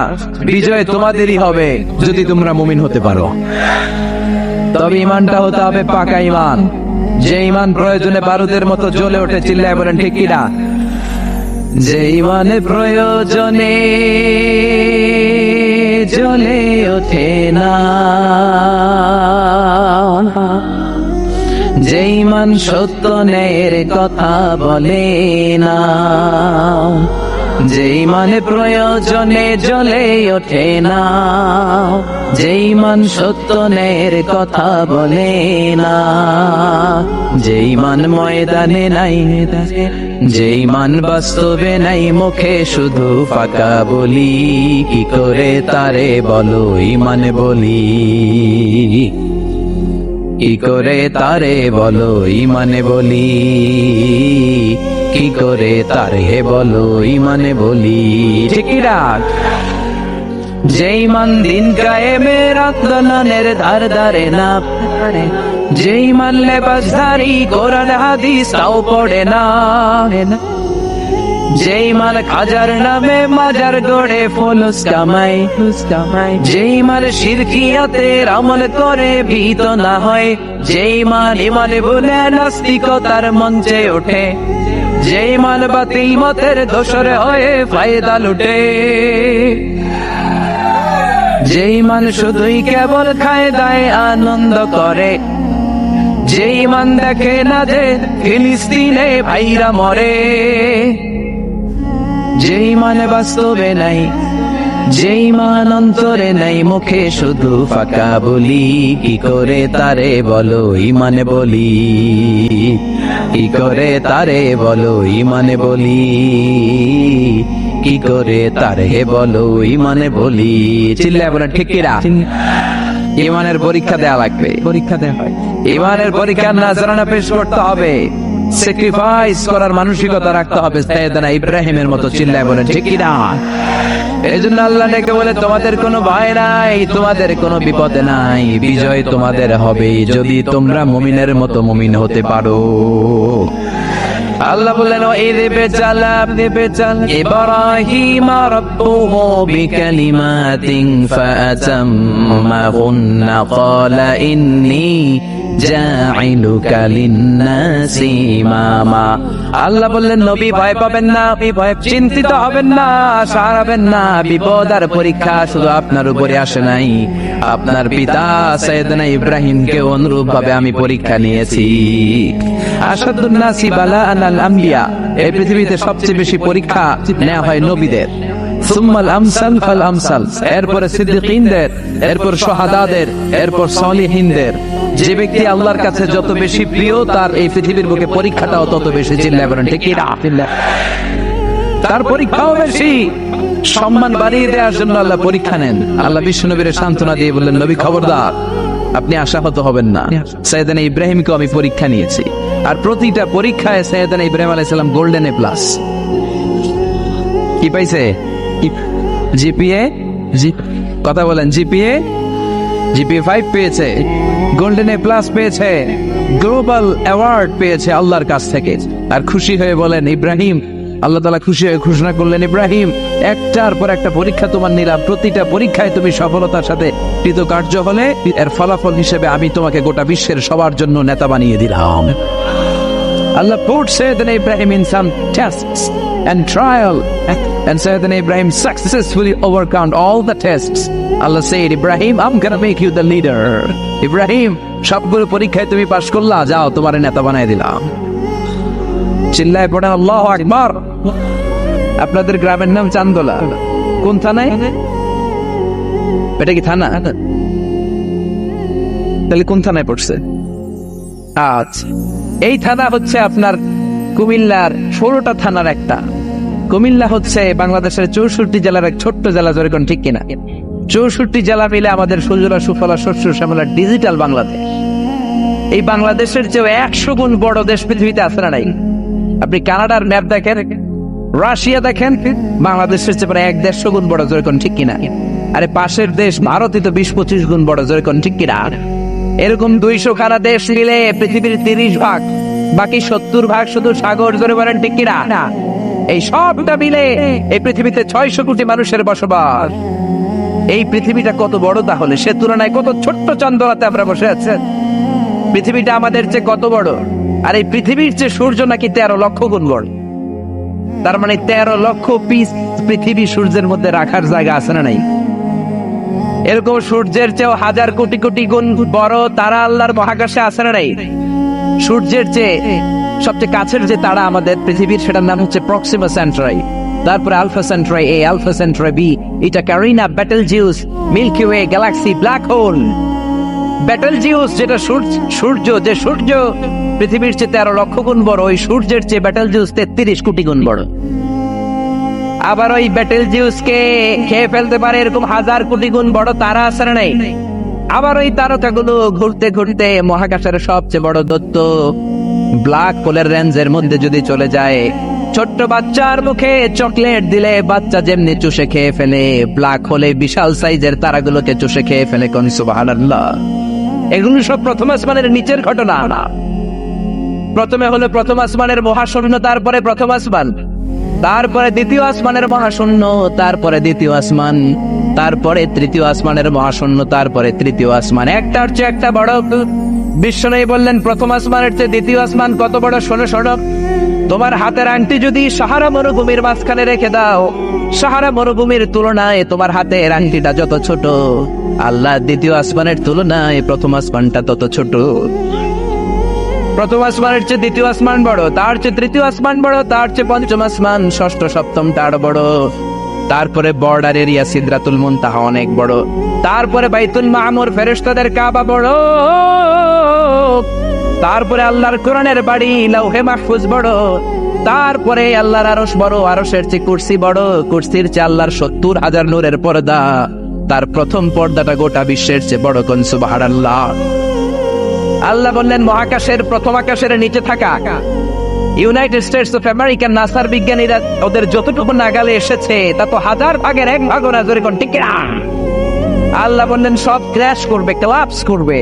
বিজয় তোমাদেরই হবে যদি তোমরা মুমিন হতে পারো। তবে ইমানটা হতে হবে পাকা ইমান, যে ইমান প্রয়োজনে বারুদের মতো জ্বলে ওঠে। চিল্লায় বলেন ঠিক কিনা? যে ইমানে প্রয়োজনে জ্বলে ওঠে না, যে ইমান সত্য ন্যায়ের কথা বলে না, যে ইমানে প্রয়োজনে জ্বলে ওঠে না, যে ইমান সত্য ন্যায়ের কথা বলে না, যে ইমান ময়দানে নাই, যে ইমান বাস্তবে নাই, মুখে শুধু ফাঁকা বলি, কি করে তারে বলো ইমান বলি, কি করে তারে বলো ইমানে বলি, কি করে তারে বলো ইমানে বলি। ঠিকই রাখ। যে ইমান দিন কায়েমের আন্দোলনের ধার ধারে না, যে ইমান লেবাসধারী কোরআন হাদিস তাও পড়ে না, যে ইমান খাজার নামে মাজার গড়ে ফুলুস কামাই, যে ইমান শিরকিয়াতের আমল করে ভীত না হয়, যে ইমান ইমানে ভুলে নাস্তিকতার মঞ্চে ওঠে, যে ইমান বাতিল মতের দোসর হয়ে ফায়দা লুটে, যে ইমান শুধুই কেবল খায় দায় আনন্দ করে, যে ইমান দেখে না যে ফিলিস্তিনে ভাইরা মরে, যে ইমান বাস্তবে নাই, যে ইমান অন্তরে নাই, মুখে শুধু ফাঁকা বলি, কি করে তারে বলো ইমানে বলি, কি করে তারে বলো ইমানে বলি, কি করে তারে বলো ইমানে বলি। চিল্লায় বলেন ঠিক কিনা? ইমানের পরীক্ষা দেওয়া লাগবে, পরীক্ষা দেওয়া হয়। ইমানের পরীক্ষা নাজরানা পেশ করতে হবে, স্যাক্রিফাইস করার মানসিকতা রাখতে হবে সাইয়েদনা ইব্রাহিমের মতো। চিল্লায় বলেন ঠিক কিনা? এই জন্য আল্লাহ ডেকে বলে তোমাদের কোনো ভয় নাই, তোমাদের কোনো বিপদে নাই, বিজয় তোমাদের হবে যদি তোমরা মুমিনের মতো মুমিন হতে পারো। আল্লাহ বললেন ইব্রাহিম রাব্বুহু বিকালিমাতিন ফাআতাম্মাহুন্না ক্বালা ইন্নী জাইলুকা লিন্নাসি ইমামা। আল্লাহ বললেন নবী ভয় পাবেন না, চিন্তিত হবেন না, সারাবেন না। বিপদ আর পরীক্ষা শুধু আপনার উপরে আসে নাই, আপনার পিতা সাইয়েদনা ইব্রাহিমকে অনুরূপ ভাবে আমি পরীক্ষা নিয়েছি। আশাদুন নাসি বালাআন আল আমবিয়া, এই পৃথিবীতে সবচেয়ে বেশি পরীক্ষা নেওয়া হয় নবীদের। সুম্মাল আমসাল ফাল আমসাল, এরপরে সিদ্দিকীনদের, এরপর শুহাদাদের, এরপর সালিহিনদের। যে ব্যক্তি আল্লাহর কাছে যত বেশি প্রিয়, তার এই পৃথিবীর বুকে পরীক্ষাটাও তত বেশি। চিল্লায় বলেন ঠিক কিনা? তার পরীক্ষাও বেশি। সম্মান বাড়িয়ে দেওয়ার জন্য আল্লাহ পরীক্ষা নেন। আল্লাহ বিশ্বনবীর সান্ত্বনা দিয়ে বললেন নবী খবরদার, আপনি আশাহত হবেন না। সাইয়েদনা ইব্রাহিমকে আমি পরীক্ষা নিয়েছি, আর প্রতিটা পরীক্ষায় সাইয়েদনা ইব্রাহিম আলাইহিস সালাম গোল্ডেন এ প্লাস। কি পাইছে? জিপিএ, কথা বলেন, জিপিএ 5 পেয়েছে, গোল্ডেন এ প্লাস পেয়েছে, গ্লোবাল অ্যাওয়ার্ড পেয়েছে আল্লাহর কাছ থেকে। আর খুশি হয়ে বলেন ইব্রাহিম, আল্লাহ তাআলা খুশি হয়ে ঘোষণা করলেন ইব্রাহিম একটার পর একটা পরীক্ষা তোমার নিলাম, প্রতিটা পরীক্ষায় তুমি সফলতার সাথে কৃতকার্য হলে এর ফলাফল হিসেবে আমি তোমাকে গোটা বিশ্বের সবার জন্য নেতা বানিয়ে দিলাম। Allah put Sayyidina Ibrahim in some tests and trial, and Sayyidina Ibrahim successfully overcome all the tests. Allah said, Ibrahim, I'm gonna make you the leader. Ibrahim, সবগুলো পরীক্ষায় তুমি পাশ করলা, যাও তোমার নেতা বানাই দিলাম। চিল্লায় পড়েন আল্লাহু আকবার। আপনাদের গ্রামের নাম চান্দোলা, কোন থানায়? এটা কি থানা? তাহলে কোন থানায় পড়ছে? আচ্ছা, এই থানা হচ্ছে আপনার কুমিল্লার 16টা থানার একটা। কুমিল্লা হচ্ছে বাংলাদেশের 64 জেলার এক ছোট্ট জেলা, যেরকম ঠিক কিনা? 64 জেলা মিলে আমাদের সুজলা সুফলা শস্য শ্যামলা ডিজিটাল বাংলাদেশ। এই বাংলাদেশের চেয়ে 100 গুণ বড় দেশ পৃথিবীতে আছে না নাই? আপনি কানাডার ম্যাপ দেখেন, রাশিয়া দেখেন, বাংলাদেশের চেয়ে প্রায় 1-150 গুণ বড়, যেরকম ঠিক কিনা? আরে পাশের দেশ ভারতই তো 20-25 গুণ বড়, যেরকম ঠিক কিনা? এরকম 200 খানা দেশ মিলে পৃথিবীর 30 ভাগ, বাকি 70 ভাগ শুধু সাগর, জোরে বলেন ঠিক কিনা? এই সবটা মিলে এই পৃথিবীতে 600 কোটি মানুষের বসবাস। এই পৃথিবীটা কত বড় তাহলে, সে তুলনায় কত ছোট্ট চান্দোলাতে আমরা বসে আছি। পৃথিবীটা আমাদের চেয়ে কত বড়, আর এই পৃথিবীর চেয়ে সূর্য নাকি 13 লক্ষ গুণ বড়। তার মানে 13 লক্ষ পিস পৃথিবী সূর্যের মধ্যে রাখার জায়গা আছে না নাই? এরকম সূর্যের চেয়েও 1000 কোটি কোটি গুণ বড় তারা আল্লাহর মহাকাশে আছে না নাই? সূর্যের চেয়ে সবচেয়ে কাছের যে তারা আমাদের পৃথিবীর, সেটার নাম হচ্ছে প্রক্সিমা সেন্ট্রাই, তারপরে Alpha Centauri A, Alpha Centauri B, এটা Carina, Betelgeuse, Milky Way, galaxy, black hole. Betelgeuse যেটা সূর্য, যে সূর্য পৃথিবীর চেয়ে 13 লক্ষ গুণ বড়, ওই সূর্যের চেয়ে বেটেলজিউস 33 কোটি গুণ বড়। আবার ওই বেটেলজিউসকে খেয়ে ফেলতে পারে এরকম 1000 কোটি গুণ বড় তারা আছে না নাই? আবার ওই তারকাগুলো ঘুরতে ঘুরতে মহাকাশের সবচেয়ে বড় দৈত্য ব্ল্যাক হোলের রেঞ্জের মধ্যে যদি চলে যায়, ছোট্ট বাচ্চার মুখে চকলেট দিলে বাচ্চা যেমনি চুষে খেয়ে ফেলে, ব্ল্যাক হোলে বিশাল সাইজের তারাগুলোকে চুষে খেয়ে ফেলে। কোন সুবহানাল্লাহ। এগুলো সব প্রথম আসমানের নিচের ঘটনা না। প্রথমে হলো প্রথম আসমানের মহাশূন্য, তারপরে প্রথম আসমান, তারপরে দ্বিতীয় আসমানের মহাশূন্য, তারপরে দ্বিতীয় আসমান, তারপরে তৃতীয় আসমানের মহাশূন্য, তারপরে তৃতীয় আসমান। একটার চেয়ে একটা বড়। বিশ্বনবী বললেন প্রথম আসমানের চেয়ে দ্বিতীয় আসমান কত বড়? শোনো শোনো, তোমার হাতের আংটি যদি সাহারা মরুভূমির মাঝখানে রেখে দাও, সাহারা মরুভূমির তুলনায় তোমার হাতের আংটিটা যত ছোট, আল্লাহ দ্বিতীয় আসমানের তুলনায় প্রথম আসমানটা তত ছোট। প্রথম আসমানের চেয়ে দ্বিতীয় আসমান বড়, তার চেয়ে তৃতীয় আসমান বড়, তার চেয়ে পঞ্চম আসমান, ষষ্ঠ সপ্তমটা আরো বড়, তারপরে বর্ডার এরিয়া সিদরাতুল মুনতাহা অনেক বড়, তারপরে বাইতুল মামুর ফেরেশতাদের কাবা বড়, তারপরে আল্লাহর কোরআনের বাড়ি লাউহে মাহফুজ বড়, তারপরে আল্লাহর আরশ বড়, আরশের চেয়ে কুরসি বড়, কুরসির চেয়ে আল্লাহর 70,000 নূরের পর্দা, তার প্রথম পর্দাটা গোটা বিশ্বের চেয়ে বড়। কোন সুবহানাল্লাহ। আল্লাহ বললেন মহাকাশের প্রথম আকাশের নিচে থাকা ইউনাইটেড স্টেটস অফ আমেরিকার নাসার বিজ্ঞানীরা ওদের যতটুকু নাগালে এসেছে তা তো 1000 ভাগের 1 ভাগও না, জোরে কোন ঠিক না? আল্লাহ বললেন সব ক্র্যাশ করবে, কোলাপস করবে।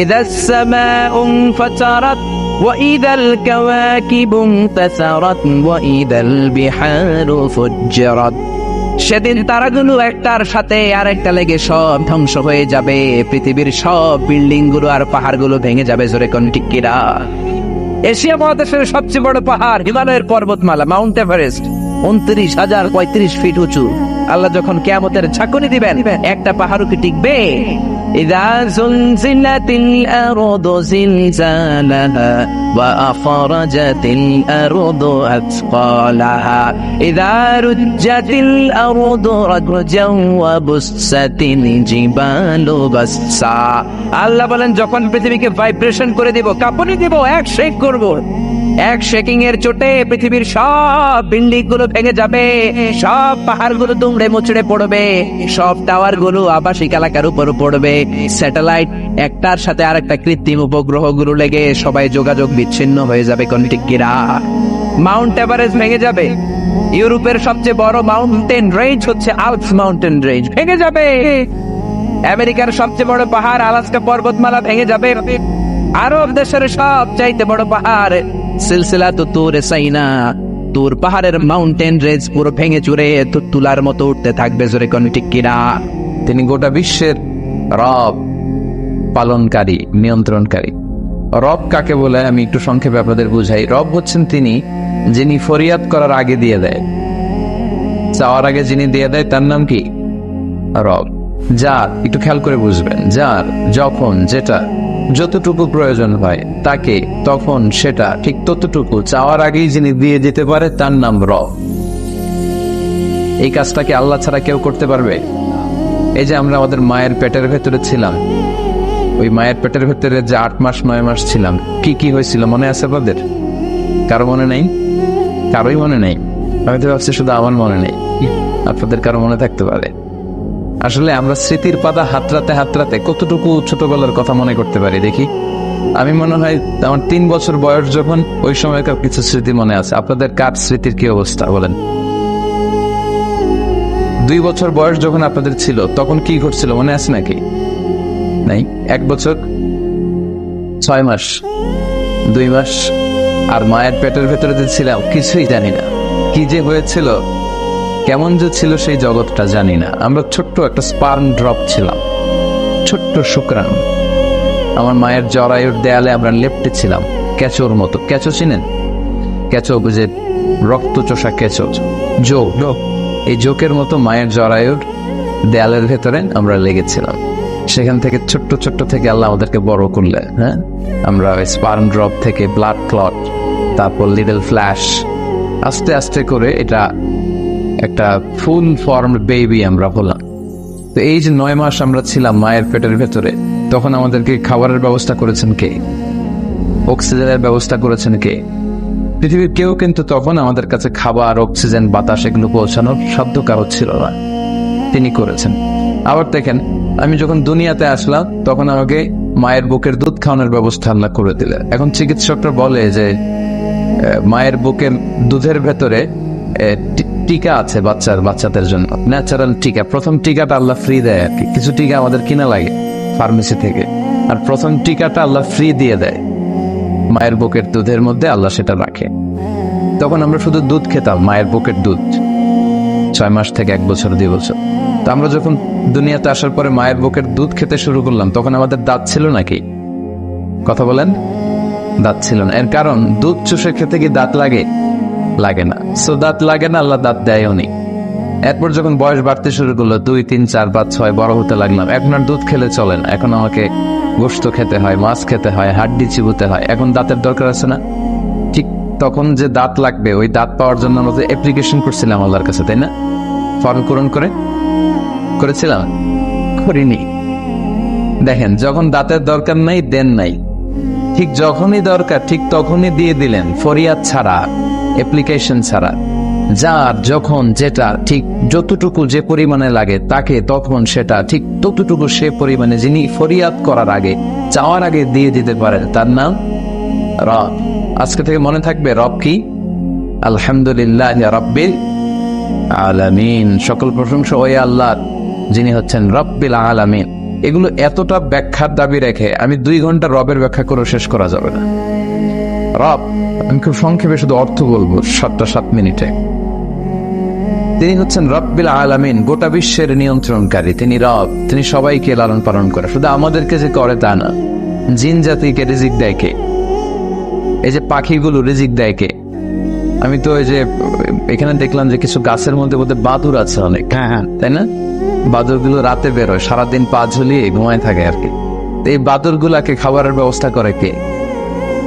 ইদাস সামাউ ফাতারাত ওয়া ইদাল কাওয়াকিবু তাসারাত ওয়া ইদাল বিহারু ফুজ্জিরাত। সেদিন তারাগুলো একটার সাথে আরেকটা লেগে সব ধ্বংস হয়ে যাবে, পৃথিবীর সব বিল্ডিং গুলো আর পাহাড় গুলো ভেঙে যাবে, জোরে কোন ঠিক কিনা? এশিয়া মহাদেশের সবচেয়ে বড় পাহাড় হিমালয়ের পর্বতমালা মাউন্ট এভারেস্ট, 29,035 ফিট উঁচু। আল্লাহ যখন কিয়ামতের ঝাঁকুনি দিবেন, একটা পাহাড়ও কি টিকবে? ইযা যুলজিলাতিল আরদু জিলজালাহা ওয়া আখরাজাতিল আরদু আথকালাহা ইযা রুজ্জাতিল আরদু রাজ্জাও ওয়া বুসসাতিল জিবালু বাসসা। আল্লাহ বলেন যখন পৃথিবীকে ভাইব্রেশন করে দিব, কাঁপুনি দিব, এক শেক করব, এক শেকিং এর চোটে পৃথিবীর সব বিল্ডিং গুলো ভেঙে যাবে, সব পাহাড় গুলো দুমড়ে মুচড়ে পড়বে, সব টাওয়ার গুলো আবাসিক এলাকার উপর পড়বে, স্যাটেলাইট একটার সাথে আরেকটা কৃত্রিম উপগ্রহ গুলো লেগে সবাই যোগাযোগ বিচ্ছিন্ন হয়ে যাবে। কোন ঠিক কিনা? মাউন্ট এভারেস্ট ভেঙে যাবে। ইউরোপের সবচেয়ে বড় মাউন্টেন রেঞ্জ হচ্ছে আল্পস মাউন্টেন রেঞ্জ, ভেঙে যাবে। আমেরিকার সবচেয়ে বড় পাহাড় আলাস্কা পর্বতমালা ভেঙে যাবে। আরব দেশের সব চাইতে বড় পাহাড় সিলসিলা তুর সাইনা, তুর পাহাড়ের মাউন্টেন রেঞ্জ পুরো ভেঙে চুরে তুলার মতো উঠতে থাকবে, জোরে কোন ঠিক কিনা? তিনি গোটা বিশ্বের রব, পালনকারী, নিয়ন্ত্রণকারী। রব কাকে বলে আমি একটু সংক্ষেপে আপনাদের বুঝাই। রব হচ্ছেন তিনি যিনি ফরিয়াদ করার আগে দিয়ে দেয়, চাওয়ার আগে যিনি দিয়ে দেয় তার নাম কি? রব। যার, একটু খেয়াল করে বুঝবেন, যার যখন যেটা যতটুকু প্রয়োজন হয় তাকে তখন সেটা ঠিক ততটুকু চাওয়ার আগেই যিনি দিয়ে দিতে পারে তার নাম রব। এই কাজটা কি আল্লাহ ছাড়া কেউ করতে পারবে? এই যে আমরা আমাদের মায়ের পেটের ভেতরে ছিলাম, ওই মায়ের পেটের ভেতরে যে 8 মাস 9 মাস ছিলাম, কি কি হয়েছিল মনে আছে আপনাদের? কারো মনে নেই? কারোই মনে নেই? আমি তো ভাবছি শুধু আমার মনে নেই, আপনাদের কারো মনে থাকতে পারে। আসলে আমরা স্মৃতির পাতা হাতড়াতে হাতড়াতে কতটুকু ছোটবেলার কথা মনে করতে পারি দেখি। আমি মনে হয় আমার 3 বছর বয়স যখন, ওই সময়কার কিছু স্মৃতি মনে আছে। আপনাদের কার স্মৃতির কি অবস্থা বলেন? 2 বছর বয়স যখন আপনাদের ছিল তখন কি ঘটছিল মনে আছে নাকি? নাই। 1 বছর 6 মাস 2 মাস আর মায়ের পেটের ভেতরে যে ছিলাম কিছুই জানি না, কি যে হয়েছিল, কেমন যে ছিল সেই জগৎটা জানি না। আমরা ছোট্ট একটা স্পার্ম ড্রপ ছিলাম, ছোট্ট শুক্রাণু। আমার মায়ের জরায়ুর দেয়ালে আমরা লেপ্টে ছিলাম কেঁচোর মতো। কেঁচো চিনেন? কেঁচো, যে রক্ত চোষা কেঁচো, জোক, এই জোকের মতো মায়ের জরায়ুর দেয়ালের ভেতরে আমরা লেগেছিলাম। সেখান থেকে ছোট্ট ছোট্ট থেকে আল্লাহ আমাদেরকে বড় করলে, হ্যাঁ, আমরা স্পার্ম ড্রপ থেকে ব্লাড ক্লট, তারপর লিটল ফ্ল্যাশ, আস্তে আস্তে করে এটা একটা ফুল ফর্ম বেবি আমরা হলাম। তো এই যে 9 মাস আমরা ছিলাম মায়ের পেটের ভেতরে, তখন আমাদেরকে খাবারের ব্যবস্থা করেছেন কে? অক্সিজেনের ব্যবস্থা করেছেন কে? পৃথিবীর কেউ কিন্তু তখন আমাদের কাছে খাবার, অক্সিজেন, বাতাস এগুলো পৌঁছানোর সাধ্য কারো ছিল না, তিনি করেছেন। আবার দেখেন, আমি যখন দুনিয়াতে আসলাম তখন আমাকে মায়ের বুকের দুধ খাওয়ানোর ব্যবস্থা আল্লাহ করে দিলেন। এখন চিকিৎসকরা বলে যে মায়ের বুকের দুধের ভেতরে টিকা আছে বাচ্চাদের জন্য, ন্যাচারাল টিকা। প্রথম টিকাটা আল্লাহ ফ্রি দেয় আর কি, কিছু টিকা আমাদের কিনা লাগে ফার্মেসি থেকে, আর প্রথম টিকাটা আল্লাহ ফ্রি দিয়ে দেয় মায়ের বুকের দুধের মধ্যে, আল্লাহ সেটা রাখে। তখন আমরা শুধু দুধ খেতাম, মায়ের বুকের দুধ, 6 মাস থেকে 1 বছর 2 বছর। তো আমরা যখন দুনিয়াতে আসার পরে মায়ের বুকের দুধ খেতে শুরু করলাম, তখন আমাদের দাঁত ছিল নাকি? কথা বলেন। দাঁত ছিল না। এর কারণ দুধ চুষে খেতে কি দাঁত লাগে? লাগে না। সো দাঁত লাগে না, আল্লাহ দাঁত দেয়ও নি। এরপর যখন বয়স বাড়তে শুরু করলো, 2, 3, 4, 5, 6 বড় হতে লাগলাম, এখন আর দুধ খেলে চলে না, এখন আমাকে গোশত খেতে হয়, মাছ খেতে হয়, হাড্ডি চিবুতে হয়। এখন দাঁতের দরকার আছে না? ঠিক তখন যে দাঁত লাগবে, ওই দাঁত পাওয়ার জন্য আমরা অ্যাপ্লিকেশন করছিলাম আল্লাহর কাছে, তাই না? ফর্ম পূরণ করেছিলাম? করিনি। দেখেন, যখন দাঁতের দরকার নাই, দেন নাই, ঠিক যখনই দরকার ঠিক তখনই দিয়ে দিলেন, ফরিয়াদ ছাড়া, অ্যাপ্লিকেশন ছাড়া। যার যখন যেটা ঠিক যতটুকু যে পরিমাণে লাগে তাকে তখন সেটা ঠিক ততটুকু সে পরিমাণে, যিনি ফরিয়াদ করার আগে, চাওয়ার আগে দিয়ে দিতে পারেন, তার নাম রব। আজকে থেকে মনে থাকবে রব কি? আলহামদুলিল্লাহ রাব্বিল আলামিন। সকল প্রশংসা ওই আল্লাহ যিনি হচ্ছেন রাব্বিল আলামিন। এগুলো এতটা ব্যাখ্যার দাবি রেখে আমি 2 ঘন্টা রবের ব্যাখ্যা করে শেষ করা যাবে না। রব, আমি খুব সংক্ষেপে শুধু অর্থ বলবো 7 মিনিটে। তিনি হচ্ছেন রব্বিল আলামিন, গোটা বিশ্বের নিয়ন্ত্রণকারী। তিনি রব, তিনি সবাইকে লালন পালন করে। শুধু আমাদেরকে যে করে তা না, জিন জাতিকে রিজিক দেয় কে? এই যে পাখিগুলো রিজিক দেয় কে? আমি তো এই যে এখানে দেখলাম যে কিছু গাছের মধ্যে বাদুর আছে অনেক, তাই না? বাদুরগুলো রাতে বেরোয়, সারাদিন পা ঝুলিয়ে ঘুমায় থাকে আর কি। এই বাদুরগুলাকে খাবারের ব্যবস্থা করে কে?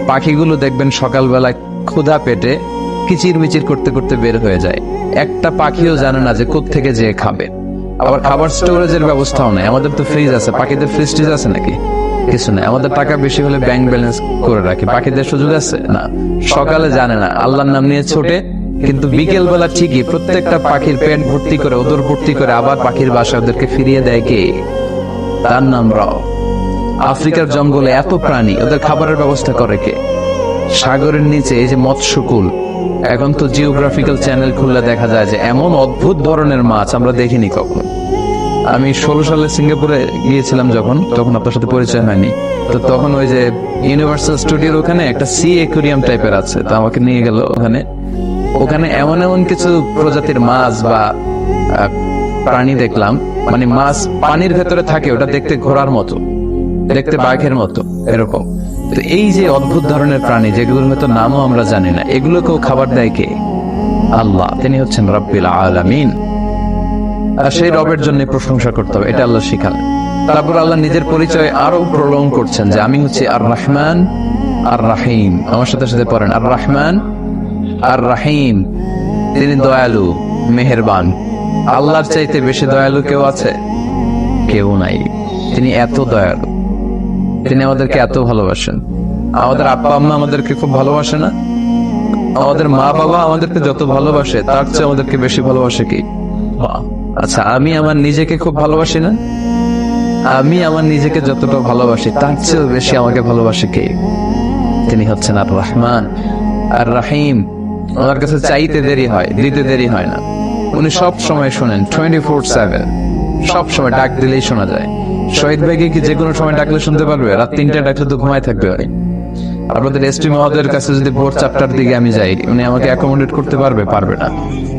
পাখিগুলো দেখবেন সকালবেলা ক্ষুধা পেটে কিচির মিচির করতে করতে বের হয়ে যায়, একটা পাখিও জানে না যে কোত্থেকে যে খাবে। আবার খাবার স্টোরেজের ব্যবস্থাও নেই। আমাদের তো ফ্রিজ আছে, পাখিদের ফ্রিজ টিজ আছে নাকি? কিছু নেই। আমাদের টাকা বেশি হলে ব্যাংক ব্যালেন্স করে রাখি, পাখিদের সুযোগ আছে না। সকালে জানে না, আল্লাহর নাম নিয়ে ছোটে, কিন্তু বিকেল বেলা ঠিকই প্রত্যেকটা পাখির পেট ভর্তি করে, ওদর ভর্তি করে আবার পাখির বাসায় ওদেরকে ফিরিয়ে দেয় কে? তার নাম রব। আফ্রিকার জঙ্গলে এত প্রাণী, ওদের খাবারের ব্যবস্থা করে কে? সাগরের নিচে এই যে মৎস্যকুল, এখন তো জিওগ্রাফিক্যাল চ্যানেল খুললে দেখা যায় যে এমন অদ্ভুত ধরনের মাছ আমরা দেখিনি কখন। আমি 16 সালে সিঙ্গাপুরে গিয়েছিলাম যখন, তখন আপনার সাথে পরিচয় হয়নি, তো তখন ওই যে ইউনিভার্সাল স্টুডিওর ওখানে একটা সি অ্যাকুয়ারিয়াম টাইপের আছে, তো আমাকে নিয়ে গেল ওখানে এমন এমন কিছু প্রজাতির মাছ বা প্রাণী দেখলাম, মানে মাছ পানির ভেতরে থাকে, ওটা দেখতে ঘোড়ার মতো, দেখতে বাঘের মতো এরকম। তো এই যে অদ্ভুত ধরনের প্রাণী যেগুলোর হয়তো নামও আমরা জানি না, এগুলোকেও খাবার দেয় কে? আল্লাহ। তিনি হচ্ছেন রব্বিল আলামিন। আর সেই রবের জন্য প্রশংসা করতে হবে, এটা আল্লাহ শিখালেন। তারপর আল্লাহ নিজের পরিচয় আরো প্রলং করছেন যে আমি হচ্ছি আর রহমান আর রাহিম। আমার সাথে সাথে পড়েন, আর রহমান আর রাহিম। তিনি দয়ালু, মেহেরবান। আল্লাহর চাইতে বেশি দয়ালু কেউ আছে? কেউ নাই। তিনি এত দয়ালু, তিনি আমাদেরকে এত ভালোবাসেন। আমাদের আব্বা আম্মা আমাদেরকে খুব ভালোবাসে না? আমাদের মা বাবা আমাদেরকে যত ভালোবাসে তার চেয়ে আমাদেরকে বেশি ভালোবাসে কি? আচ্ছা, আমি আমার নিজেকে খুব ভালোবাসি না? আমি আমার নিজেকে যতটা ভালোবাসি তার চেয়েও বেশি আমাকে ভালোবাসে কে? তিনি হচ্ছেন আর রহমান আর রাহিম। আমার কাছে চাইতে দেরি হয়, দিতে দেরি হয় না। উনি সব সময় শোনেন, 24/7, সব সময় ডাক দিলেই শোনা যায়। শহীদ ভাইকে কি যে কোনো সময় ডাকলে শুনতে পারবে? রাত 3টায় ডাকলে তো ঘুমায় থাকবে। আপনাদের এসপি মহোদয়ের কাছে যদি ভোর 4টার দিকে আমি যাই, উনি আমাকে অ্যাকোমোডেট করতে পারবে? পারবে না।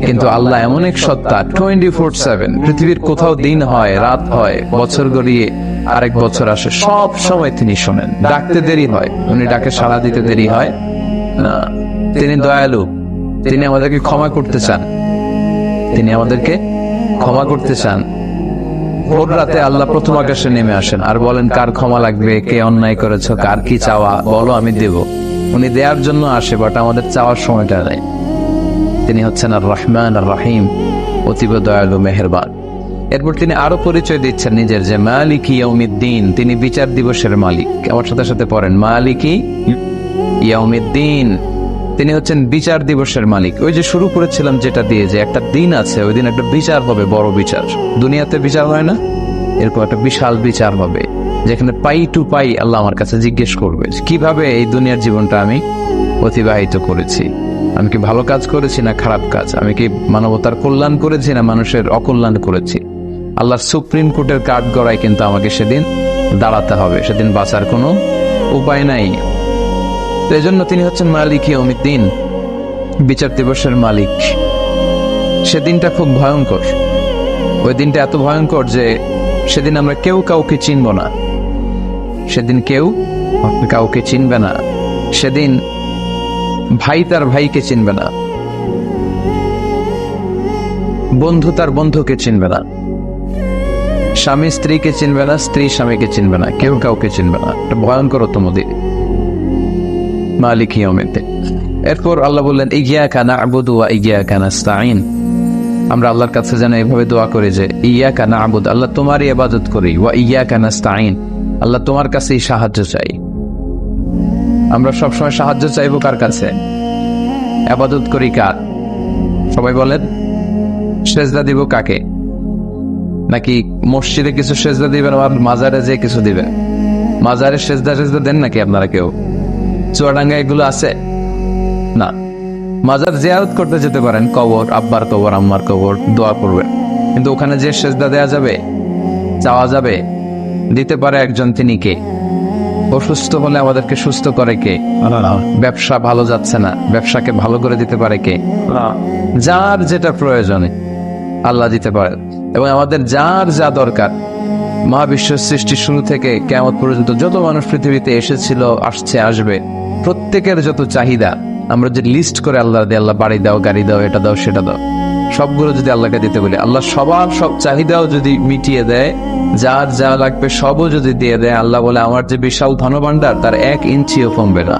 কিন্তু আল্লাহ এমন এক সত্তা, 24/7, পৃথিবীর কোথাও দিন হয়, রাত হয়, বছর গড়িয়ে আরেক বছর আসে, সব সময় তিনি শোনেন। ডাকতে দেরি হয়, উনি ডাকে সাড়া দিতে দেরি হয় না। তিনি দয়ালু, তিনি আমাদেরকে ক্ষমা করতে চান, তিনি আমাদেরকে ক্ষমা করতে চান। ভোর রাতে আল্লাহ প্রথম আকাশে নেমে আসেন আর বলেন, কার ক্ষমা লাগবে, কে অন্যায় করেছো, কার কি চাওয়া বলো, আমি দেব। উনি দেওয়ার জন্য আসে, বাট আমাদের চাওয়ার সময়টা নেই। তিনি হচ্ছেন আর রহমান আর রাহিম, অতীব দয়ালু, মেহেরবান। এরপর তিনি আরো পরিচয় দিচ্ছেন নিজের, যে মালিকি ইয়াউমিদ্দিন, তিনি বিচার দিবসের মালিক। আমার সাথে সাথে পড়েন, মালিকি ইয়াউমিদ্দিন, তিনি হচ্ছেন বিচার দিবসের মালিক। ওই যে শুরু করেছিলাম যেটা দিয়ে, যে একটা দিন আছে, ওই দিন একটা বিচার হবে, বড় বিচার। দুনিয়াতে বিচার হয় না, এরকম একটা বিশাল বিচার হবে, যেখানে পাই টু পাই আল্লাহ আমার কাছে জিজ্ঞেস করবে কিভাবে এই দুনিয়ার জীবনটা আমি অতিবাহিত করেছি। আমি কি ভালো কাজ করেছি না খারাপ কাজ? আমি কি মানবতার কল্যাণ করেছি না মানুষের অকল্যাণ করেছি? আল্লাহর সুপ্রিম কোর্টের কাঠ গড়ায় কিন্তু আমাকে সেদিন দাঁড়াতে হবে, সেদিন বাঁচার কোনো উপায় নাই। তো এই জন্য তিনি হচ্ছেন মালিক ইয়াউমিদ্দিন, বিচার দিবসের মালিক। সেদিনটা খুব ভয়ঙ্কর। ওই দিনটা এত ভয়ঙ্কর যে সেদিন আমরা কেউ কাউকে চিনব না। সেদিন কেউ কাউকে চিনবে না। সেদিন ভাই তার ভাইকে চিনবে না, বন্ধু তার বন্ধুকে চিনবে না, স্বামী স্ত্রীকে চিনবে না, স্ত্রী স্বামীকে চিনবে না, কেউ কাউকে চিনবে না। একটা ভয়ঙ্করতম দিন, মালিক ইয়াউমিদ্দিন। এরপর আল্লাহ বললেন, ইয়্যাকা না'বুদু ওয়া ইয়্যাকা নাস্তাঈন। আমরা আল্লাহর কাছে যেন এভাবে দোয়া করি যে ইয়্যাকা না'বুদ, আল্লাহ তোমারই ইবাদত করি, ওয়া ইয়্যাকা নাস্তাঈন, আল্লাহ তোমার কাছেই সাহায্য চাই। আমরা সবসময় সাহায্য চাইবো কার কাছে? ইবাদত করি কার? সবাই বলেন। সেজদা দিব কাকে? নাকি মসজিদে কিছু সেজদা দিবেন আর মাজারে যে কিছু দিবেন? মাজারে সেজদা দেন নাকি আপনারা কেউ? চুয়াডাঙ্গা এগুলো আছে না। মাজার জিয়ারত করতে যেতে পারেন, কবর, আব্বার কবর, আম্মার কবর, দোয়া করবেন। কিন্তু ওখানে যে সেজদা দেয়া যাবে, চাওয়া যাবে, দিতে পারে একজন, তিনি কে? অসুস্থ হলে আমাদেরকে সুস্থ করে কে? ব্যবসা ভালো যাচ্ছে না, ব্যবসাকে ভালো করে দিতে পারে কে? যার যেটা প্রয়োজনে আল্লাহ দিতে পারে। এবং আমাদের যার যা দরকার, মহাবিশ্ব সৃষ্টির শুরু থেকে কিয়ামত পর্যন্ত যত মানুষ পৃথিবীতে এসেছিল, আসছে, আসবে, প্রত্যেকের যত চাহিদা আমরা যে লিস্ট করে আল্লাহ দিয়ে, আল্লাহ বাড়ি দাও, গাড়ি দাও, এটা দাও, সেটা দাও, সবগুলো যদি আল্লাহকে দিতে বলি, আল্লাহ সবার সব চাহিদাও যদি মিটিয়ে দেয়, যার যা লাগবে সবও যদি দিয়ে দেয়, আল্লাহ বলে আমার যে বিশাল ধনভাণ্ডার তার 1 ইঞ্চিও কমবে না।